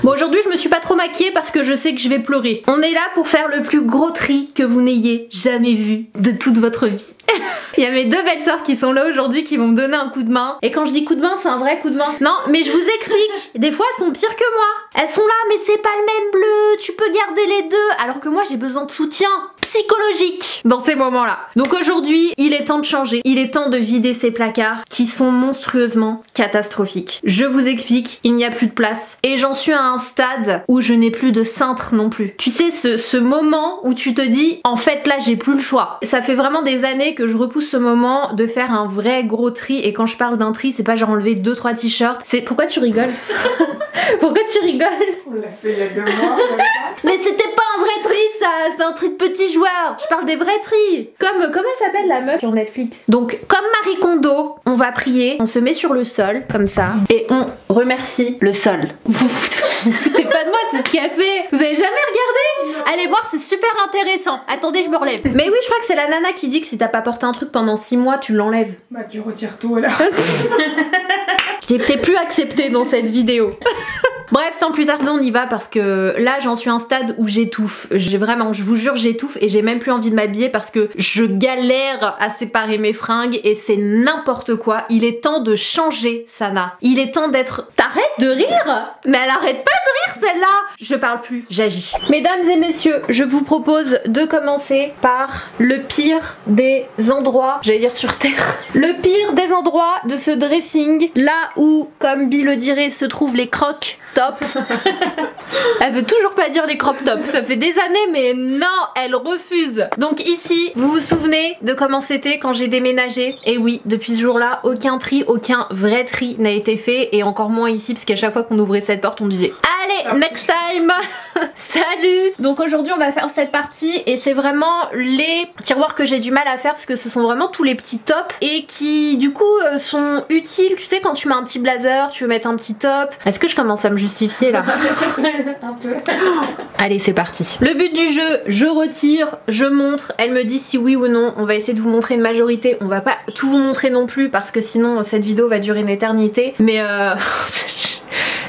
Bon, aujourd'hui je me suis pas trop maquillée parce que je sais que je vais pleurer. On est là pour faire le plus gros tri que vous n'ayez jamais vu de toute votre vie. Il y a mes deux belles sœurs qui sont là aujourd'hui qui vont me donner un coup de main. Et quand je dis coup de main, c'est un vrai coup de main. Non, mais je vous explique. Des fois, elles sont pires que moi. Elles sont là, mais c'est pas le même bleu. Tu peux garder les deux. Alors que moi, j'ai besoin de soutien psychologique dans ces moments-là. Donc aujourd'hui, il est temps de changer. Il est temps de vider ces placards qui sont monstrueusement catastrophiques. Je vous explique, il n'y a plus de place. Et j'en suis à un stade où je n'ai plus de cintre non plus. Tu sais, ce moment où tu te dis, en fait, là, j'ai plus le choix. Ça fait vraiment des années que je repousse ce moment de faire un vrai gros tri. Et quand je parle d'un tri, c'est pas genre enlever 2-3 t-shirts. C'est... Pourquoi tu rigoles? Pourquoi tu rigoles? On l'a fait il y a 2 mois. Mais c'était pas un vrai tri ça, c'est un tri de petits joueurs. Je parle des vrais tris. Comment s'appelle la meuf sur Netflix? Donc comme Marie Kondo, on va prier, on se met sur le sol comme ça et on remercie le sol. Vous foutez pas de moi, c'est ce qu'il a fait. Vous avez jamais regardé? Allez voir, c'est super intéressant. Attendez, je me relève. Mais oui, je crois que c'est la nana qui dit que si t'as pas porté un truc pendant 6 mois, tu l'enlèves. Bah tu retires tout là. T'es plus accepté dans cette vidéo. Bref, sans plus tarder, on y va parce que là, j'en suis à un stade où j'étouffe. Vraiment, je vous jure, j'étouffe et j'ai même plus envie de m'habiller parce que je galère à séparer mes fringues et c'est n'importe quoi. Il est temps de changer, Sana. Il est temps d'être... T'arrêtes de rire? Mais elle arrête pas de rire, celle-là! Je parle plus, j'agis. Mesdames et messieurs, je vous propose de commencer par le pire des endroits, j'allais dire sur Terre, le pire des endroits de ce dressing, là où, comme Bi le dirait, se trouvent les crocs top. Elle veut toujours pas dire les crop tops. Ça fait des années mais non, elle refuse. Donc ici, vous vous souvenez de comment c'était quand j'ai déménagé? Et oui, depuis ce jour-là, aucun tri, aucun vrai tri n'a été fait. Et encore moins ici parce qu'à chaque fois qu'on ouvrait cette porte, on disait allez, next time. Salut. Donc aujourd'hui, on va faire cette partie et c'est vraiment les tiroirs que j'ai du mal à faire parce que ce sont vraiment tous les petits tops et qui du coup sont utiles. Tu sais, quand tu mets un petit blazer, tu veux mettre un petit top. Est-ce que je commence à me justifier là? Un peu. Allez, c'est parti. Le but du jeu, je retire, je montre, elle me dit si oui ou non. On va essayer de vous montrer une majorité. On va pas tout vous montrer non plus parce que sinon cette vidéo va durer une éternité. Mais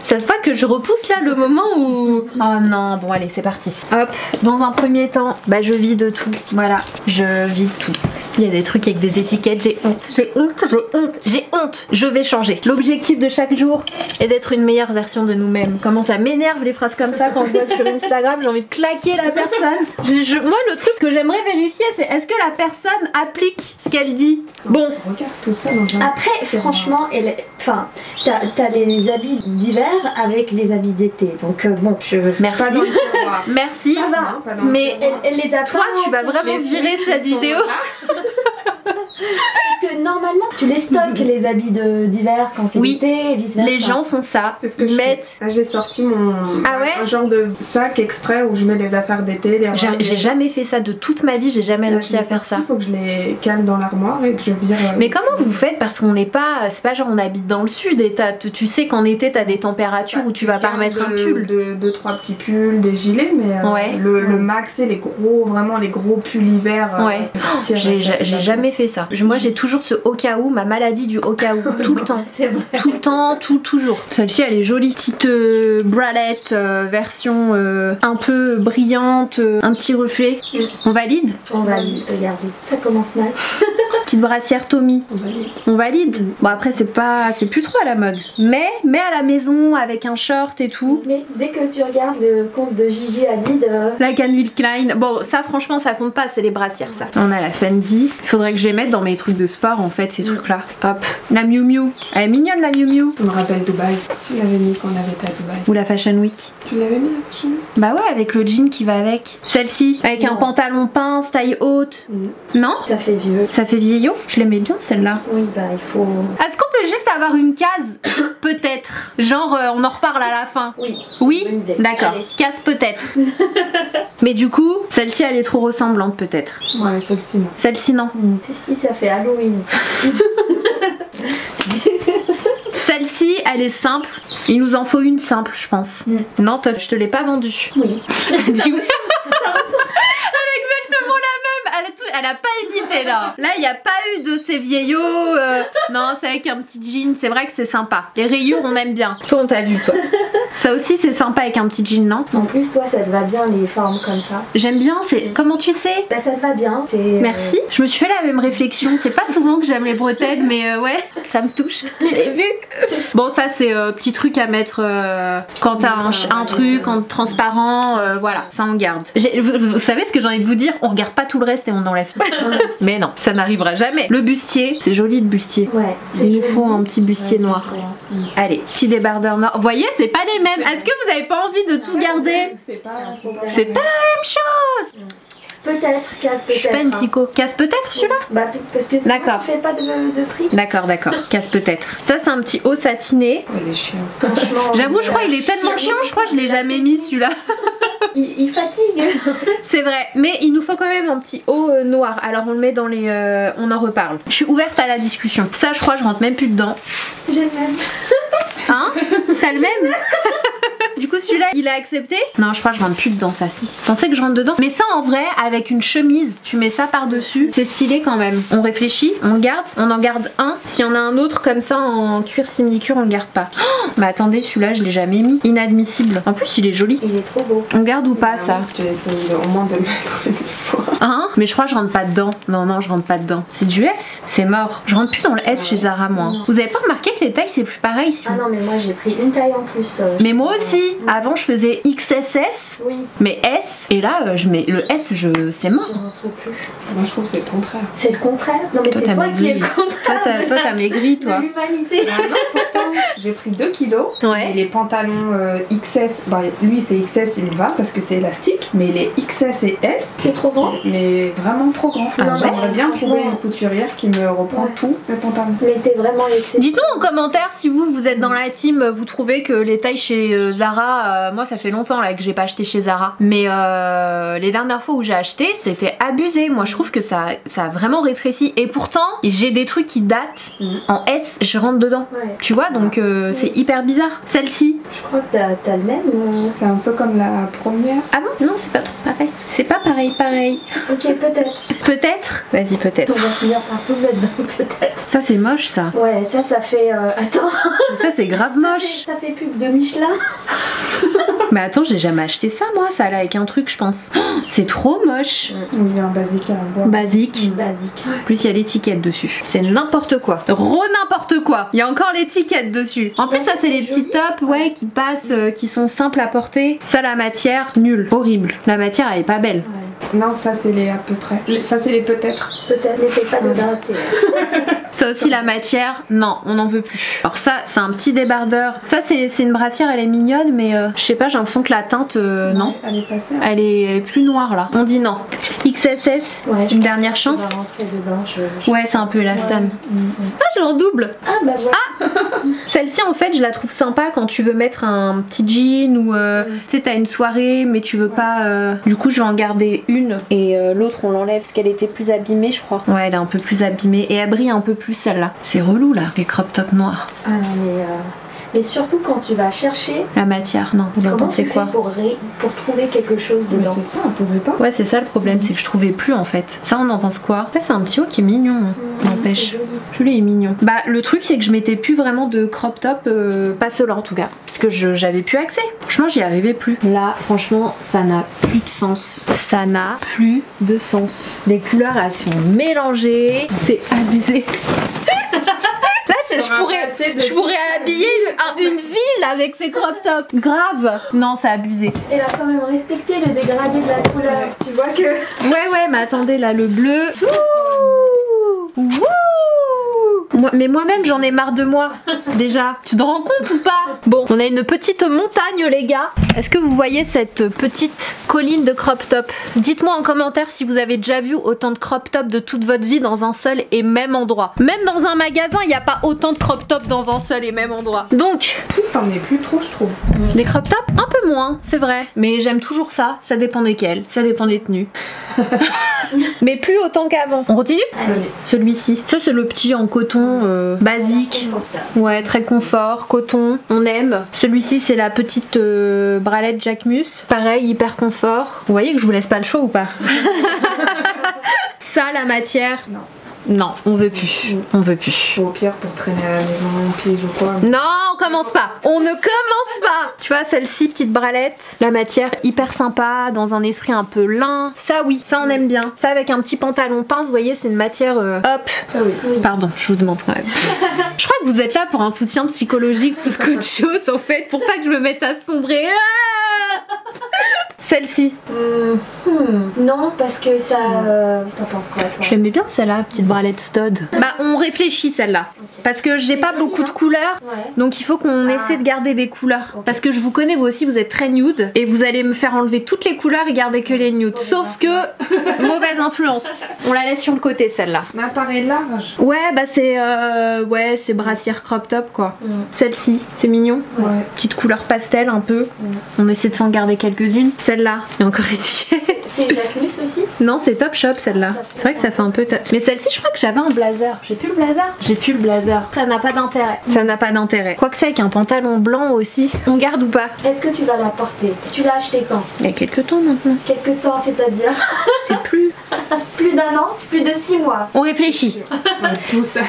ça se voit que je repousse là le moment où... Oh non, bon allez, c'est parti. Hop, dans un premier temps, bah je vide tout. Voilà, je vide tout. Il y a des trucs avec des étiquettes, j'ai honte, j'ai honte, j'ai honte, j'ai honte. Je vais changer. L'objectif de chaque jour est d'être une meilleure version de nous-mêmes. Comment ça m'énerve les phrases comme ça quand je vois sur Instagram, j'ai envie de claquer la personne. Moi le truc que j'aimerais vérifier c'est est-ce que la personne applique ce qu'elle dit. Bon. Regarde tout ça dans un... Après franchement, enfin, t'as les habits d'hiver avec les habits d'été. Donc bon, Merci. Pas dans le tiroir. Merci. Ça va. Non, pas dans le Mais elle les a toi pas tu vas vraiment Les virer de cette vidéo. Parce que normalement tu les stockes les habits d'hiver quand c'est Oui. l'été et vice versa. Les gens font ça. C'est ce que Ils je mettent... fais. Là j'ai sorti mon Ah ouais? un genre de sac exprès où je mets les affaires d'été, les robes, J'ai jamais fait ça de toute ma vie, j'ai jamais Là, réussi je à l'ai faire sorti, ça. faut que je les cale dans l'armoire et que je vire. Mais comment vous faites? Parce qu'on n'est pas... C'est pas genre on habite dans le sud et tu sais qu'en été t'as des températures où tu vas pas remettre un pull. 2-3 petits pulls, des gilets, mais Ouais. le max c'est les gros, vraiment les gros pulls hiver. Ouais. J'ai jamais fait ça. Moi j'ai toujours ce au cas où, ma maladie du au cas où, tout le temps. C'est vrai. Tout le temps, toujours. Celle-ci elle est jolie. Petite bralette version un peu brillante, un petit reflet. On valide? On va regarder. Ça commence mal. Petite brassière Tommy. On valide. On valide? Bon après c'est plus trop à la mode. Mais à la maison avec un short et tout. Mais dès que tu regardes le compte de Gigi Hadid, La Calvin Klein. Bon ça franchement ça compte pas, c'est les brassières ça. On a la Fendi. Il faudrait que je les mette dans mes trucs de sport en fait ces trucs là. Hop. La Miu Miu. Elle est mignonne la Miu Miu. Ça me rappelle Dubaï. Tu l'avais mis quand on avait été à Dubaï. Ou la Fashion Week. Tu l'avais mis la Fashion Week? Bah ouais avec le jean qui va avec. Celle-ci avec un Non. pantalon pince taille haute. Non? ça fait vieux. Ça fait vieillot? Je l'aimais bien celle-là. Oui, bah il faut... Est-ce qu'on peut juste avoir une case? Peut-être. Genre on en reparle à la fin. Oui. Oui? Bonne idée. D'accord. Allez. Case peut-être. Mais du coup, celle-ci elle est trop ressemblante peut-être. Ouais, celle-ci non. Celle-ci non. Si, ça fait Halloween. Celle-ci elle est simple. Il nous en faut une simple je pense. Non, je te l'ai pas vendue. Oui. Dis oui. Elle est exactement la même. Elle a pas hésité là. Là il n'y a pas eu de ces vieillots. Non c'est avec un petit jean. C'est vrai que c'est sympa. Les rayures on aime bien. Toi on t'a vu toi. Ça aussi c'est sympa avec un petit jean, non? En plus, toi, ça te va bien les formes comme ça. J'aime bien, c'est... Comment tu sais? Bah, ça te va bien. Merci. Je me suis fait la même réflexion. C'est pas souvent que j'aime les bretelles, mais ouais, ça me touche. Tu l'as vu? Bon, ça c'est petit truc à mettre quand t'as un truc en transparent. Voilà, ça on garde. Vous savez ce que j'ai envie de vous dire? On regarde pas tout le reste et on enlève. Mais non, ça n'arrivera jamais. Le bustier, c'est joli le bustier. Ouais, il nous faut un petit bustier noir. Allez, petit débardeur noir. Vous voyez, c'est pas les mêmes. Est-ce que vous avez pas envie de tout garder? C'est pas la même chose. Peut-être, casse peut-être. Je suis pas une psycho. Casse peut-être celui-là? Bah parce que sinon d'accord. tu fais pas de tri. D'accord, casse peut-être. Ça c'est un petit haut satiné. Il est chiant. Franchement. J'avoue, je crois il est tellement chiant, je crois que je l'ai jamais mis celui-là. Il fatigue. C'est vrai, mais il nous faut quand même un petit haut noir. Alors on le met dans les... on en reparle. Je suis ouverte à la discussion. Ça je crois je rentre même plus dedans. J'ai le même. Hein? T'as le même? Du coup celui-là il a accepté? Non je crois que je rentre plus dedans ça si. Je pensais que je rentre dedans. Mais ça en vrai avec une chemise, tu mets ça par dessus, c'est stylé quand même. On réfléchit, on le garde, on en garde un. Si on a un autre comme ça en cuir simili-cuir on le garde pas. Oh, mais attendez celui-là je l'ai jamais mis. Inadmissible. En plus il est joli. Il est trop beau. On garde ou pas ça? Je vais essayer au moins de le mettre une fois. Hein? Mais je crois que je rentre pas dedans. Non je rentre pas dedans. C'est du S? C'est mort. Je rentre plus dans le S chez Zara moi. Non. Vous avez pas remarqué que les tailles c'est plus pareil? Ah non mais moi j'ai pris une taille en plus. Mais moi aussi. Avant je faisais XSS. Oui. Mais S. Et là je mets le S, c'est mort. Je rentre plus. Moi je trouve que c'est le contraire. C'est le contraire. Non mais Toi, c'est t'as toi qui es maigri. le contraire. Toi t'as maigri toi. De l'humanité. Ah non, pourtant, j'ai pris 2 kilos. Ouais. Et les pantalons XS, bah, lui c'est XS, il me va parce que c'est élastique. Mais les XS et S, C'est trop grand. mais vraiment trop grand. Ah ouais? J'aimerais bien trouver Franchement. une couturière qui me reprend Ouais. tout le pantalon. Mais t'es vraiment l'exception. Dites-nous en commentaire si vous êtes dans la team, vous trouvez que les tailles chez Zara, moi ça fait longtemps là que j'ai pas acheté chez Zara, mais les dernières fois où j'ai acheté c'était abusé. Moi je trouve que ça a vraiment rétréci et pourtant j'ai des trucs qui datent en S, je rentre dedans. Ouais. Tu vois donc c'est hyper bizarre. Celle-ci. Je crois que t'as le même. C'est un peu comme la première. Ah bon? Non c'est pas trop pareil. C'est pas pareil. Ok peut-être. Peut-être? Vas-y peut-être. On va finir par tout mettre dedans peut-être. Ça c'est moche ça. Ouais ça fait. Attends. Mais ça c'est grave moche. Ça fait pub de Michelin. Mais attends j'ai jamais acheté ça moi. Ça allait avec un truc je pense. Oh, c'est trop moche. Il y a un basique à boire. Basique. Basique. En plus il y a l'étiquette dessus. C'est n'importe quoi. N'importe quoi. Il y a encore l'étiquette dessus. En plus ça c'est les petits tops ouais qui passent, qui sont simples à porter. Ça la matière, nulle. Horrible. La matière elle est pas belle. Ouais. Non, ça c'est les à peu près. Ça c'est les peut-être. Peut-être n'essaie pas de gratter. Ça aussi la matière, non on n'en veut plus. Alors ça c'est un petit débardeur. Ça c'est une brassière, elle est mignonne mais je sais pas j'ai l'impression que la teinte non. Elle est passée. Elle est plus noire là. On dit non. XSS, Ouais, une dernière chance. On va rentrer dedans. Ouais c'est un peu élastane. Ouais. Ah je l'en double. Ah bah voilà. Celle-ci en fait je la trouve sympa quand tu veux mettre un petit jean ou tu sais t'as une soirée mais tu veux pas du coup je vais en garder une et l'autre on l'enlève parce qu'elle était plus abîmée je crois. Ouais elle est un peu plus abîmée et elle brille un peu plus celle-là. C'est relou là les crop tops noirs. Ah non mais surtout quand tu vas chercher. La matière non vous en Comment pensez tu quoi? fais pour trouver quelque chose Mais dedans. c'est ça, on pouvait pas. Ouais c'est ça le problème c'est que je trouvais plus en fait. Ça on en pense quoi? Après c'est un petit haut qui est mignon n'empêche. C'est joli. Celui-là est mignon. Bah le truc c'est que je mettais plus vraiment de crop top, pas ceux-là en tout cas. Parce que j'avais plus accès. Franchement j'y arrivais plus. Là franchement ça n'a plus de sens. Ça n'a plus de sens. Les couleurs elles sont mélangées. C'est abusé. Là je pourrais habiller une ville avec ces crop tops. Grave. Non c'est abusé. Elle a quand même respecté le dégradé de la couleur. Tu vois que. Ouais mais attendez là le bleu. Ouh. Ouh. Mais moi-même j'en ai marre de moi déjà. Tu te rends compte ou pas? Bon, on a une petite montagne les gars. Est-ce que vous voyez cette petite colline de crop top? Dites-moi en commentaire si vous avez déjà vu autant de crop top de toute votre vie dans un seul et même endroit. Même dans un magasin, il n'y a pas autant de crop top dans un seul et même endroit. Donc, T'en es plus trop je trouve. les crop top, un peu moins, c'est vrai. Mais j'aime toujours ça. Ça dépend desquels, ça dépend des tenues. Mais plus autant qu'avant. On continue? Allez. Celui-ci. Ça c'est le petit en coton basique. Confortable. Ouais, très confort, coton, on aime. Celui-ci c'est la petite bralette Jacquemus. Pareil, hyper confort. Vous voyez que je vous laisse pas le choix ou pas? Ça, la matière. Non. Non, on veut plus. On veut plus. Au pire, pour traîner à la maison, pige ou quoi. Non, on commence pas. On ne commence pas. Tu vois, celle-ci, petite bralette. La matière hyper sympa, dans un esprit un peu lin. Ça, oui, ça on aime bien. Ça avec un petit pantalon pince, vous voyez, c'est une matière hop. Ah oui. Pardon, je vous demande quand même. Je crois que vous êtes là pour un soutien psychologique plus qu'autre chose en fait, pour pas que je me mette à sombrer. Celle-ci. Non, parce que ça. T'en penses quoi toi? J'aimais bien celle-là, petite bralette stud. Bah, on réfléchit celle-là. Parce que j'ai pas beaucoup de couleurs, donc il faut qu'on essaie de garder des couleurs. Parce que je vous connais, vous aussi, vous êtes très nude. Et vous allez me faire enlever toutes les couleurs et garder que les nudes. Sauf que, mauvaise influence. On la laisse sur le côté celle-là. Mais pareil large. Ouais, bah c'est brassière crop top quoi. Celle-ci, c'est mignon. Ouais. Petite couleur pastel un peu. On essaie de s'en garder quelques-unes. Celle-là, il y a encore l'étiquette. C'est Jacquemus aussi? Non, c'est Top Shop celle-là. C'est vrai que ça fait un peu top. Mais celle-ci, je crois que j'avais un blazer. J'ai plus le blazer. J'ai plus le blazer. Ça n'a pas d'intérêt. Ça n'a pas d'intérêt. Quoique c'est avec un pantalon blanc aussi. On garde ou pas? Est-ce que tu vas la porter? Tu l'as acheté quand? Il y a quelques temps maintenant. Quelque temps, c'est-à-dire? Je sais plus. Plus d'1 an? Plus de 6 mois? On réfléchit. Tout ça.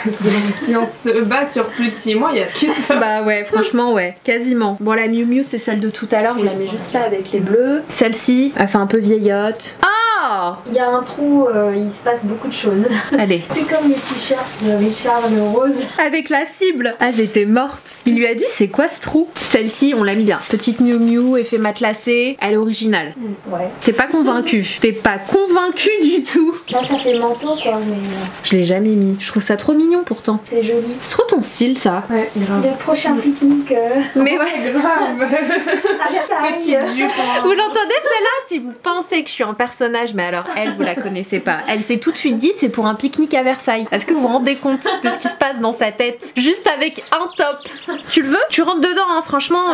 Si on se base sur plus de 6 mois, il y a que ça. Bah ouais, franchement ouais, quasiment. Bon, la Miu Miu c'est celle de tout à l'heure. Je la mets juste là avec les bleus. Celle-ci, elle fait un peu vieillotte. Ah! Il y a un trou, il se passe beaucoup de choses. Allez. C'est comme les t-shirts de Richard le Rose. Avec la cible. Ah, j'étais morte. Il lui a dit c'est quoi ce trou? Celle-ci, on l'aime bien. Petite Miu Miu, effet matelassé. Elle est originale. Ouais. T'es pas convaincu. T'es pas convaincu du tout. Là, ça fait manteau quoi, mais Je l'ai jamais mis. Je trouve ça trop mignon pourtant. c'est joli. C'est trop ton style ça. Ouais, grave. Le prochain pique-nique Mais ouais. Grave. à Versailles. Petite jupe en- Vous l'entendez celle-là? Si vous pensez que je suis un personnage, mais alors elle, vous la connaissez pas. Elle s'est tout de suite dit c'est pour un pique-nique à Versailles. Est-ce que vous vous rendez compte de ce qui se passe dans sa tête? Juste avec un top. Tu le veux? Tu rentres dedans, hein, franchement,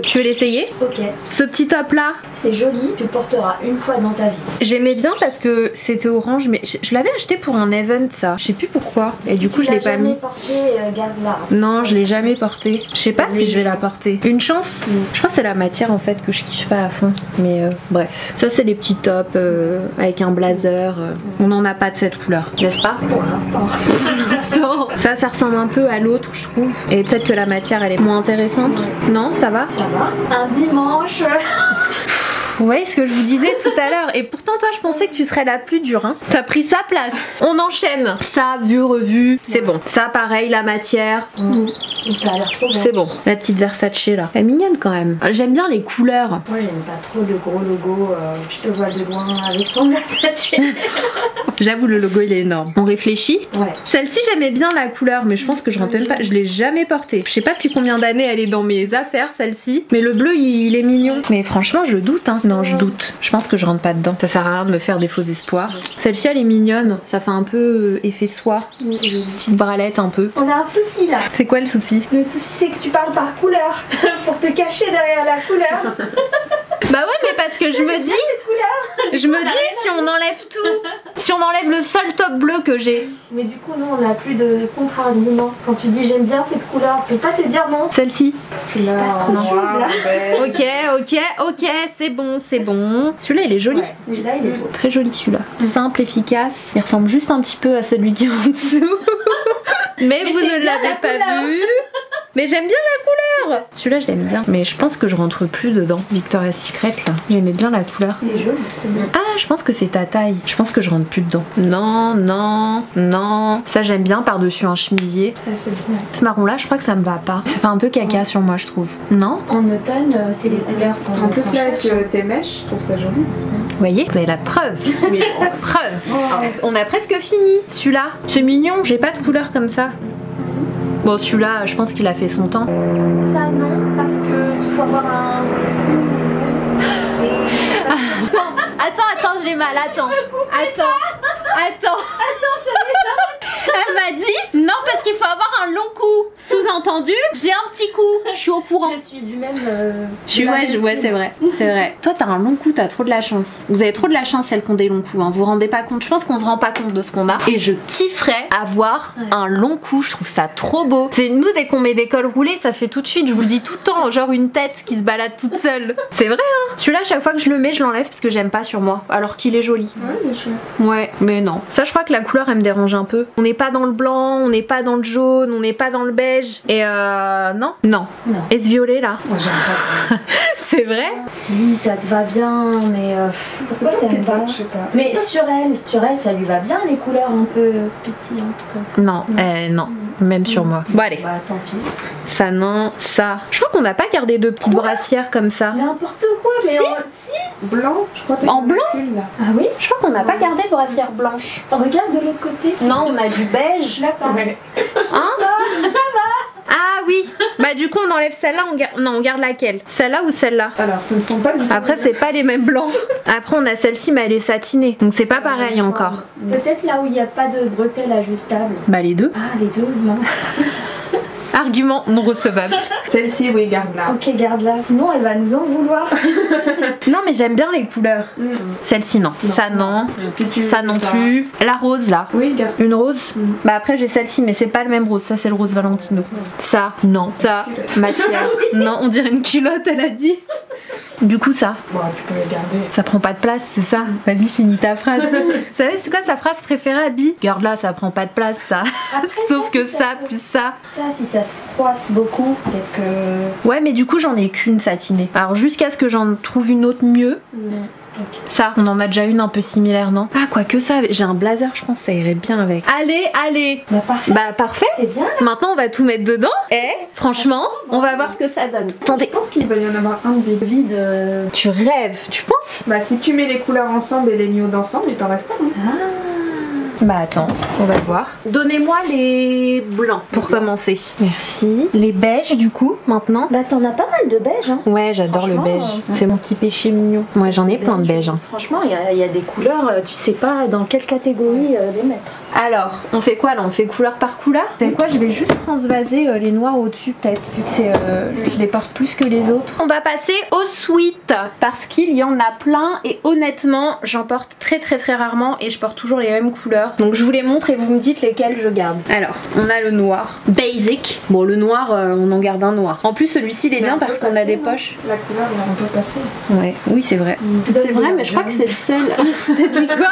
tu veux l'essayer? Ok, Ce petit top là, c'est joli, tu le porteras une fois dans ta vie. j'aimais bien parce que c'était orange, mais je l'avais acheté pour un event ça. Je sais plus pourquoi. Et Si du coup, tu je l'ai l'as pas jamais mis. porté, garde-la. Non, je l'ai jamais porté. Je sais pas si je vais la porter. Une chance? Je crois que c'est la matière en fait que je kiffe pas à fond. Mais bref. Ça, c'est les petits tops avec un blazer. On n'en a pas de cette couleur, n'est-ce pas? Pour l'instant. Ça ressemble un peu à l'autre, je trouve. Et peut-être que la matière, elle est moins intéressante. Non, ça va? Ça va. Un dimanche. Vous voyez ce que je vous disais tout à l'heure. Et pourtant, toi, je pensais que tu serais la plus dure. Hein. T'as pris sa place. On enchaîne. Ça, vu, revu, c'est bon. Ça, pareil, la matière. Ça a l'air trop bon. C'est bon. La petite Versace là. Elle est mignonne quand même. J'aime bien les couleurs. Moi, j'aime pas trop le gros logo. Je te vois de loin avec ton Versace. J'avoue, le logo, il est énorme. On réfléchit. Ouais. Celle-ci, j'aimais bien la couleur, mais je pense que je rentre même pas. Je l'ai jamais portée. Je sais pas depuis combien d'années elle est dans mes affaires, celle-ci. Mais le bleu, il est mignon. Mais franchement, je doute. Hein. Non, je doute. Je pense que je rentre pas dedans. Ça sert à rien de me faire des faux espoirs. Celle-ci, elle est mignonne. Ça fait un peu effet soie. Petite bralette un peu. On a un souci là. C'est quoi le souci? Le souci, c'est que tu parles par couleur. Pour te cacher derrière la couleur. Bah ouais, mais parce que je me dis, si on enlève tout, si on enlève le seul top bleu que j'ai, Mais du coup, nous, on n'a plus de contre-argument. Quand tu dis j'aime bien cette couleur, on peut pas te dire non. celle-ci. Il se passe trop de choses là. Ok, c'est bon. Celui-là, il est joli. Ouais, celui-là, il est beau. Très joli celui-là. Simple, efficace. Il ressemble juste un petit peu à celui qui est en dessous. Mais vous c'est ne bien l'avez la pas couleur. vu. Mais j'aime bien la couleur. Celui-là, je l'aime bien. Mais je pense que je rentre plus dedans. Victoria's Secret, là. J'aimais bien la couleur. C'est joli, c'est bien. Ah, je pense que c'est ta taille. Je pense que je rentre plus dedans. Non. Ça, j'aime bien par-dessus un chemisier. Ça, c'est bien. Ce marron-là, je crois que ça me va pas. Ça fait un peu caca sur moi, je trouve. Non? En automne, c'est les couleurs qu'on En plus, qu'on là, cherche. avec tes mèches, je trouve ça joli. Vous voyez? Vous avez la preuve. Oui. Preuve. On a presque fini. Celui-là, c'est mignon. J'ai pas de couleur comme ça. Bon, celui-là, je pense qu'il a fait son temps. Ça, non, parce qu'il faut avoir un. Attends, j'ai mal. Attends. Elle m'a dit non parce qu'il faut avoir un long cou. Sous-entendu, j'ai un petit cou. Je suis au courant. Je suis du même. Ouais, c'est vrai. Toi, t'as un long cou, t'as trop de la chance. Vous avez trop de la chance, celles qui ont des longs coups. Hein. Vous vous rendez pas compte. Je pense qu'on se rend pas compte de ce qu'on a. Et je kifferais avoir un long cou. Je trouve ça trop beau. C'est nous, dès qu'on met des cols roulés, ça fait tout de suite. Je vous le dis tout le temps, genre une tête qui se balade toute seule. C'est vrai, hein. Celui-là, chaque fois que je le mets, je l'enlève parce que j'aime pas sur moi. Alors qu'il est joli. Ouais, il est chouette. Ouais, mais non. Ça, je crois que la couleur, elle me dérange un peu. On n'est pas dans le blanc, on n'est pas dans le jaune, on n'est pas dans le beige. Et non. Non. Et ce violet là? Moi, j'aime pas ça. C'est vrai? Si, ça te va bien, mais pourquoi t'aimes pas? Je sais pas. Mais sur elle, ça lui va bien les couleurs un peu pétillantes comme ça. Non, non. Même sur moi. Bon, allez. Bah tant pis. Ça, non. Ça. Je crois qu'on n'a pas gardé de petites brassières comme ça. N'importe quoi, mais Si. Blanc, je crois que t'as En une blanc macule, là. Ah oui? Je crois qu'on n'a pas gardé de brassière blanche. Regarde de l'autre côté. Non, on a du beige. Là-bas. Ouais. Hein? Ah oui. Bah du coup on enlève celle-là, non on garde laquelle? Celle-là ou celle-là? Alors, ce ne sont pas les Après c'est pas les mêmes blancs. Après on a celle-ci mais elle est satinée. Donc c'est pas pareil encore. Peut-être là où il n'y a pas de bretelles ajustables. Bah les deux. Ah, les deux, mince. Argument non recevable. Celle-ci, oui, garde-la. Ok, garde-la. Sinon, elle va nous en vouloir. Non mais j'aime bien les couleurs. Celle-ci non. Ça non. Si tu Ça veux non pas. plus. La rose là. Oui, garde. Une rose. Bah après j'ai celle-ci mais c'est pas le même rose. Ça c'est le rose Valentino. Ça non. Ça matière. Non on dirait une culotte elle a dit. Du coup ça. Bon, tu peux le garder. Ça prend pas de place, c'est ça? Vas-y, finis ta phrase. Vous savez, c'est quoi sa phrase préférée, Abby? Garde-la, ça prend pas de place, ça. Après, Sauf que si ça, plus ça. Ça, si ça se froisse beaucoup, peut-être que... Ouais, mais du coup, j'en ai qu'une satinée. Alors, jusqu'à ce que j'en trouve une autre mieux. Ça, on en a déjà une un peu similaire, non? Ah, quoique ça, j'ai un blazer, je pense que ça irait bien avec. Allez, allez! Bah parfait. Bah, parfait! C'est bien. Maintenant, on va tout mettre dedans. Et, franchement, on va voir ce que ça donne. Attendez, Je pense qu'il va y en avoir un des vides. tu rêves, tu penses? Bah, si tu mets les couleurs ensemble et les nudes ensemble, il t'en reste un. Hein. Bah attends, on va voir. Donnez-moi les blancs pour commencer. Merci. Les beiges du coup, maintenant. Bah t'en as pas mal de beige, hein. Ouais, j'adore le Franchement, beige. C'est mon petit péché mignon. Moi j'en ai plein de beige. Hein. Franchement, il y a des couleurs, tu sais pas dans quelle catégorie les mettre. Alors, on fait quoi là? On fait couleur par couleur? C'est quoi? Je vais juste transvaser les noirs au-dessus peut-être, vu que c'est, je les porte plus que les autres. On va passer au sweat parce qu'il y en a plein et honnêtement, j'en porte très rarement et je porte toujours les mêmes couleurs. Donc je vous les montre et vous me dites lesquels je garde. Alors, on a le noir basic. Bon, le noir, on en garde un noir. En plus, celui-ci il est bien parce qu'on a des poches. La couleur, là, on peut passer. Ouais, oui, c'est vrai. C'est vrai, mais je crois que c'est le seul. T'as dit quoi?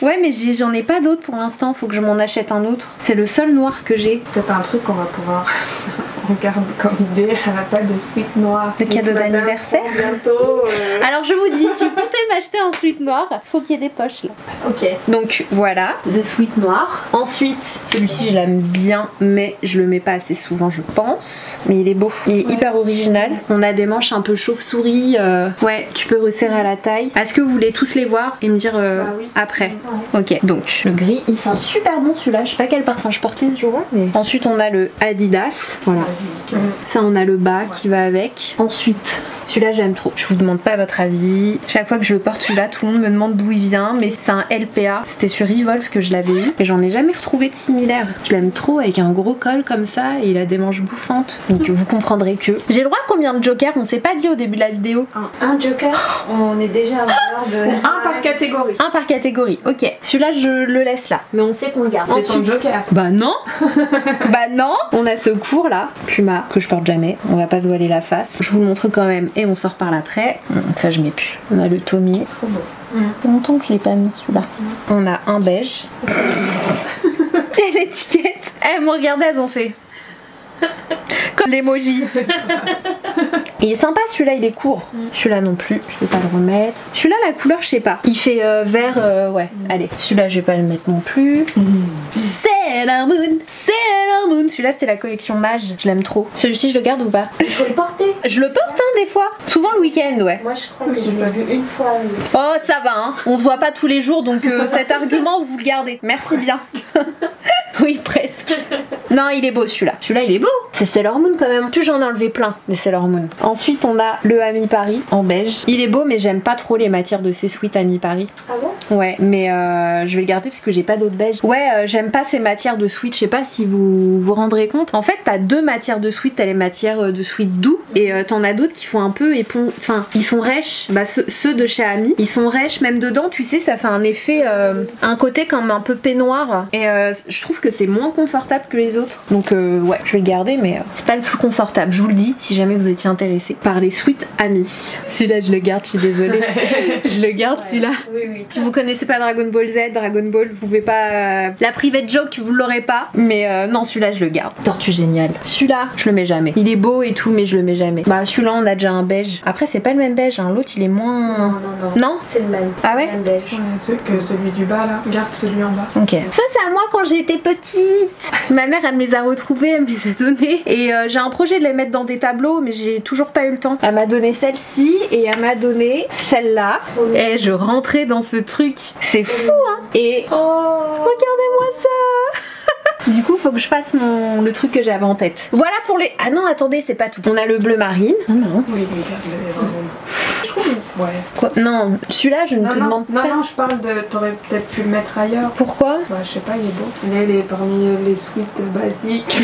Ouais, mais j'en ai pas d'autres pour l'instant, faut que je m'en achète un autre. C'est le seul noir que j'ai. Peut-être un truc qu'on va pouvoir regarder comme idée. Elle n'a pas de sweat noir. Le cadeau d'anniversaire. Bientôt. Alors je vous dis, si vous comptez m'acheter un sweat noir, faut qu'il y ait des poches là. Ok. Donc voilà, the sweat noir. Ensuite, celui-ci je l'aime bien, mais je le mets pas assez souvent je pense. Mais il est beau, il est hyper original. On a des manches un peu chauve-souris. Ouais, tu peux resserrer à la taille. Est-ce que vous voulez tous les voir et me dire oui. après? Ok, donc le gris, il sent super bon celui-là. Je sais pas quel parfum je portais ce jour-là, mais... Ensuite on a le Adidas, voilà. Ça on a le bas qui va avec. Ensuite, celui-là j'aime trop. Je vous demande pas votre avis. Chaque fois que je le porte celui-là, tout le monde me demande d'où il vient, mais c'est un LPA. C'était sur Revolve que je l'avais eu et j'en ai jamais retrouvé de similaire. Je l'aime trop avec un gros col comme ça et il a des manches bouffantes. Donc vous comprendrez que. J'ai le droit à combien de jokers? On s'est pas dit au début de la vidéo. Un joker, on est déjà à l'heure de... Un par catégorie. Un par catégorie, ok. Celui-là je le laisse là, mais on sait qu'on le garde. C'est ton joker. Bah non. Bah non. On a ce court là, Puma, que je porte jamais. On va pas se voiler la face. Je vous le montre quand même et on s'en reparle après. Ça je mets plus. On a le Tommy. Trop beau. Ça fait longtemps que je l'ai pas mis celui-là. On a un beige. Et l'étiquette. Elles m'ont regardé, elles ont fait. Comme l'emoji. Il est sympa celui-là, il est court. Celui-là non plus, je vais pas le remettre. Celui-là, la couleur, je sais pas. Il fait vert, ouais. Allez, celui-là, je vais pas le mettre non plus. Sailor Moon, Sailor Moon. Celui-là, c'était la collection Mage. Je l'aime trop. Celui-ci, je le garde ou pas? Il faut le porter. Je le porte, hein, des fois. Souvent le week-end, ouais. Moi, je crois que je l'ai vu une fois. Oh, ça va, hein. On se voit pas tous les jours, donc cet argument, vous le gardez. Merci bien. Oui, presque. Non, il est beau celui-là. Celui-là, il est beau. C'est Sailor Moon quand même. En plus, j'en ai enlevé plein des Sailor Moon. Ensuite, on a le Ami Paris en beige. Il est beau, mais j'aime pas trop les matières de ces sweats Ami Paris. Ah bon? Ouais, mais je vais le garder parce que j'ai pas d'autres beiges. Ouais, j'aime pas ces matières de sweat. Je sais pas si vous vous rendrez compte. En fait, t'as deux matières de sweat. T'as les matières de sweat doux et t'en as d'autres qui font un peu épon. Enfin, ils sont rêches. Bah, ceux de chez Ami, ils sont rêches. Même dedans, tu sais, ça fait un effet, un côté comme un peu peignoir. Et je trouve que c'est moins confortable que les autres. d'autres. Donc ouais, je vais le garder, mais c'est pas le plus confortable. Je vous le dis, si jamais vous étiez intéressé par les Sweet Amis. Celui-là, je le garde, je suis désolée. Je le garde, celui-là. Oui. Si vous connaissez pas Dragon Ball Z, Dragon Ball, vous pouvez pas... La private joke, vous l'aurez pas. Mais non, celui-là, je le garde. Tortue géniale. Celui-là, je le mets jamais. Il est beau et tout, mais je le mets jamais. Bah, celui-là, on a déjà un beige. Après, c'est pas le même beige, hein. L'autre, il est moins... Non. Non? C'est le même. Ah ouais? Le même beige. Ouais, c'est que celui du bas là, garde celui en bas. Ok. Ça, c'est à moi quand j'étais petite. Ma mère, elle me les a retrouvés, elle me les a donnés. Et j'ai un projet de les mettre dans des tableaux, mais j'ai toujours pas eu le temps. Elle m'a donné celle-ci et elle m'a donné celle-là. Et je rentrais dans ce truc. C'est fou, hein. Et Oh. regardez-moi ça. Du coup, faut que je fasse le truc que j'avais en tête. Voilà pour les... Ah non, attendez, c'est pas tout. On a le bleu marine. Ah non. Oui, garde-le vraiment. Je trouve. Ouais. Quoi? Non, celui-là, je ne te demande pas. Non, je parle de. T'aurais peut-être pu le mettre ailleurs. Pourquoi? Ouais, je sais pas, il est beau. Il est parmi les sweets basiques.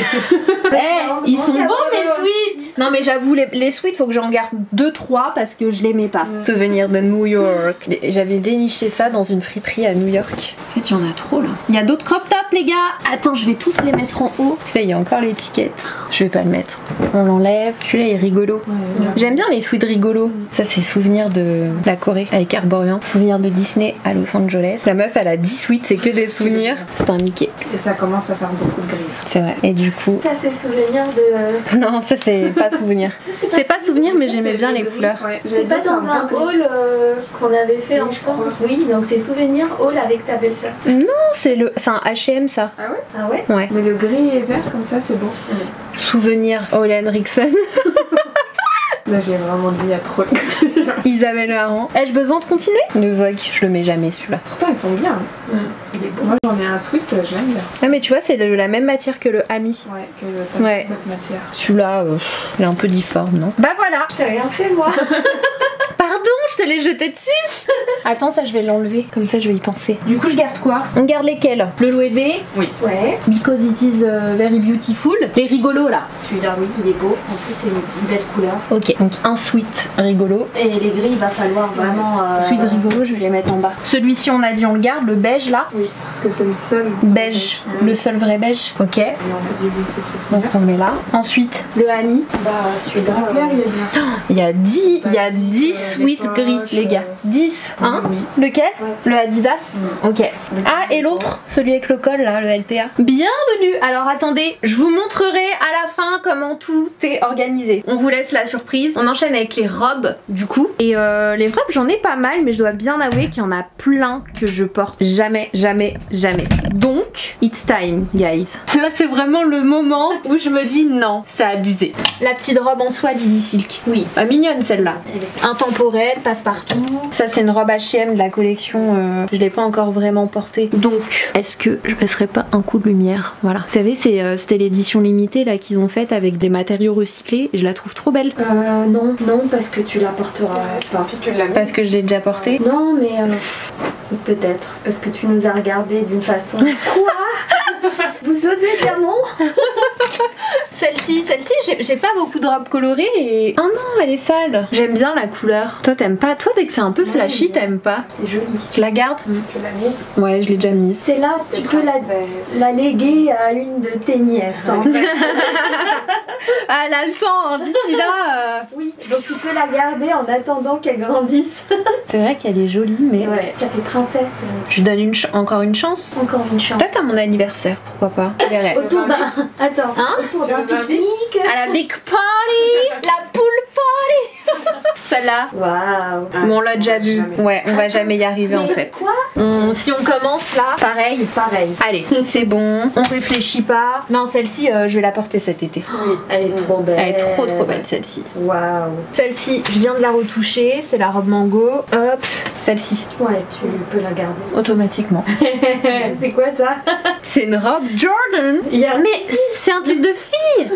Ils sont bons mes sweets. Non mais j'avoue les sweets faut que j'en garde 2-3 parce que je l'aimais pas. Souvenir de New York. J'avais déniché ça dans une friperie à New York. En fait il y en a trop là. Il y a d'autres crop tops les gars. Attends je vais tous les mettre en haut. Ça il y a encore l'étiquette. Je vais pas le mettre. On l'enlève. Celui-là il est rigolo. Ouais. J'aime bien les sweets rigolos. Ça c'est souvenir de la Corée avec Arborian. Souvenir de Disney à Los Angeles. La meuf elle a 10 sweets c'est que des souvenirs. C'est un Mickey. Et ça commence à faire beaucoup de griffes. C'est vrai. Et du coup... Ça c'est souvenir de... Non ça c'est pas souvenir. C'est pas souvenir mais j'aimais bien les couleurs. Ouais. C'est pas dans un hall qu'on avait fait ensemble. Oui, donc c'est souvenir hall avec ta belle-sœur. Non, c'est un H&M ça. Ah ouais? Ah ouais? Ouais. Mais le gris et vert comme ça, c'est beau. Souvenir Ole Henriksen. Là, j'ai vraiment dit, il y a trop de... Isabelle Aran. Ai-je besoin de continuer? Le Vogue, je le mets jamais celui-là. Pourtant, ils sont bien. Il est beau. Moi, j'en ai un sweat, je l'aime bien. Ah mais tu vois, c'est la même matière que le Ami. Ouais, que Ouais. cette matière. Celui-là, il est un peu difforme, non? Bah voilà. T'as rien fait moi. Pardon, je te l'ai jeté dessus. Attends, ça je vais l'enlever, comme ça je vais y penser. Du coup, je garde quoi? On garde lesquels? Le Loewe, Ouais. Because It Is Very Beautiful. Les rigolos là. Celui-là oui, il est beau. En plus c'est une belle couleur. Ok, donc un sweat rigolo. Et les gris, il va falloir vraiment... Sweat rigolo, je vais les mettre en bas. Celui-ci, on a dit on le garde, le beige là. Oui, parce que c'est le seul. Beige, le seul vrai beige. Ok, Et on a dit oui, c'est suffisant. donc on le met là. Ensuite, le Ami. Bah celui-là... Clair, il est bien. Il y a 10 sweet gris, les gars. 10. Hein? Oui. Lequel? Ouais. Le Adidas? Ok. Ah, et l'autre? Celui avec le col là, le LPA. Bienvenue! Alors attendez, je vous montrerai à la fin comment tout est organisé. On vous laisse la surprise. On enchaîne avec les robes, du coup. Et les robes, j'en ai pas mal, mais je dois bien avouer qu'il y en a plein que je porte jamais. Donc, it's time, guys. Là, c'est vraiment le moment où je me dis non, c'est abusé. La petite robe en soie d'Illy Silk. Oui. Mignonne celle-là. Elle est- Intemporelle, passe partout. Ça c'est une robe H&M de la collection, je l'ai pas encore vraiment portée. Donc, est-ce que je passerai pas un coup de lumière? Voilà. Vous savez, c'était l'édition limitée là qu'ils ont faite avec des matériaux recyclés. Et je la trouve trop belle. non, parce que tu la porteras pas. Puis tu l'as mis. Parce que je l'ai déjà portée. Non, mais peut-être, parce que tu nous as regardé d'une façon... Quoi? Vous osez dire non? Celle-ci, j'ai pas beaucoup de robes colorées et... Oh non, elle est sale. J'aime bien la couleur. Toi, t'aimes pas? Toi, dès que c'est un peu Non, flashy, j'aime bien. t'aimes pas? C'est joli. Je la garde? Tu l'as mise. Ouais, je l'ai déjà mise. C'est là, tu peux la léguer à une de tes nièces. Hein. Ah, elle a le temps, hein, d'ici là. Oui, donc tu peux la garder en attendant qu'elle grandisse. C'est vrai qu'elle est jolie, mais... Ouais, ça fait princesse. Je donne encore une chance. Encore une chance. Peut-être à mon anniversaire, pourquoi pas. Je verrai. Autour d'un... Attends, Hein? autour d'un Tu nous invites pique-nique. À la big party, la pool party. Celle-là, Waouh. bon, on l'a déjà vu. Jamais. Ouais, on va jamais y arriver en Mais fait. Quoi? Si on commence là, pareil. Pareil. Allez, c'est bon, on réfléchit pas. Non, celle-ci, je vais la porter cet été. Oui, elle est trop belle. Elle est trop belle celle-ci. Waouh. Celle-ci, je viens de la retoucher, c'est la robe mango. Hop, celle-ci, Ouais, tu peux la garder. automatiquement. C'est quoi ça? C'est une robe Jordan. Il y a... Mais c'est un truc de fille.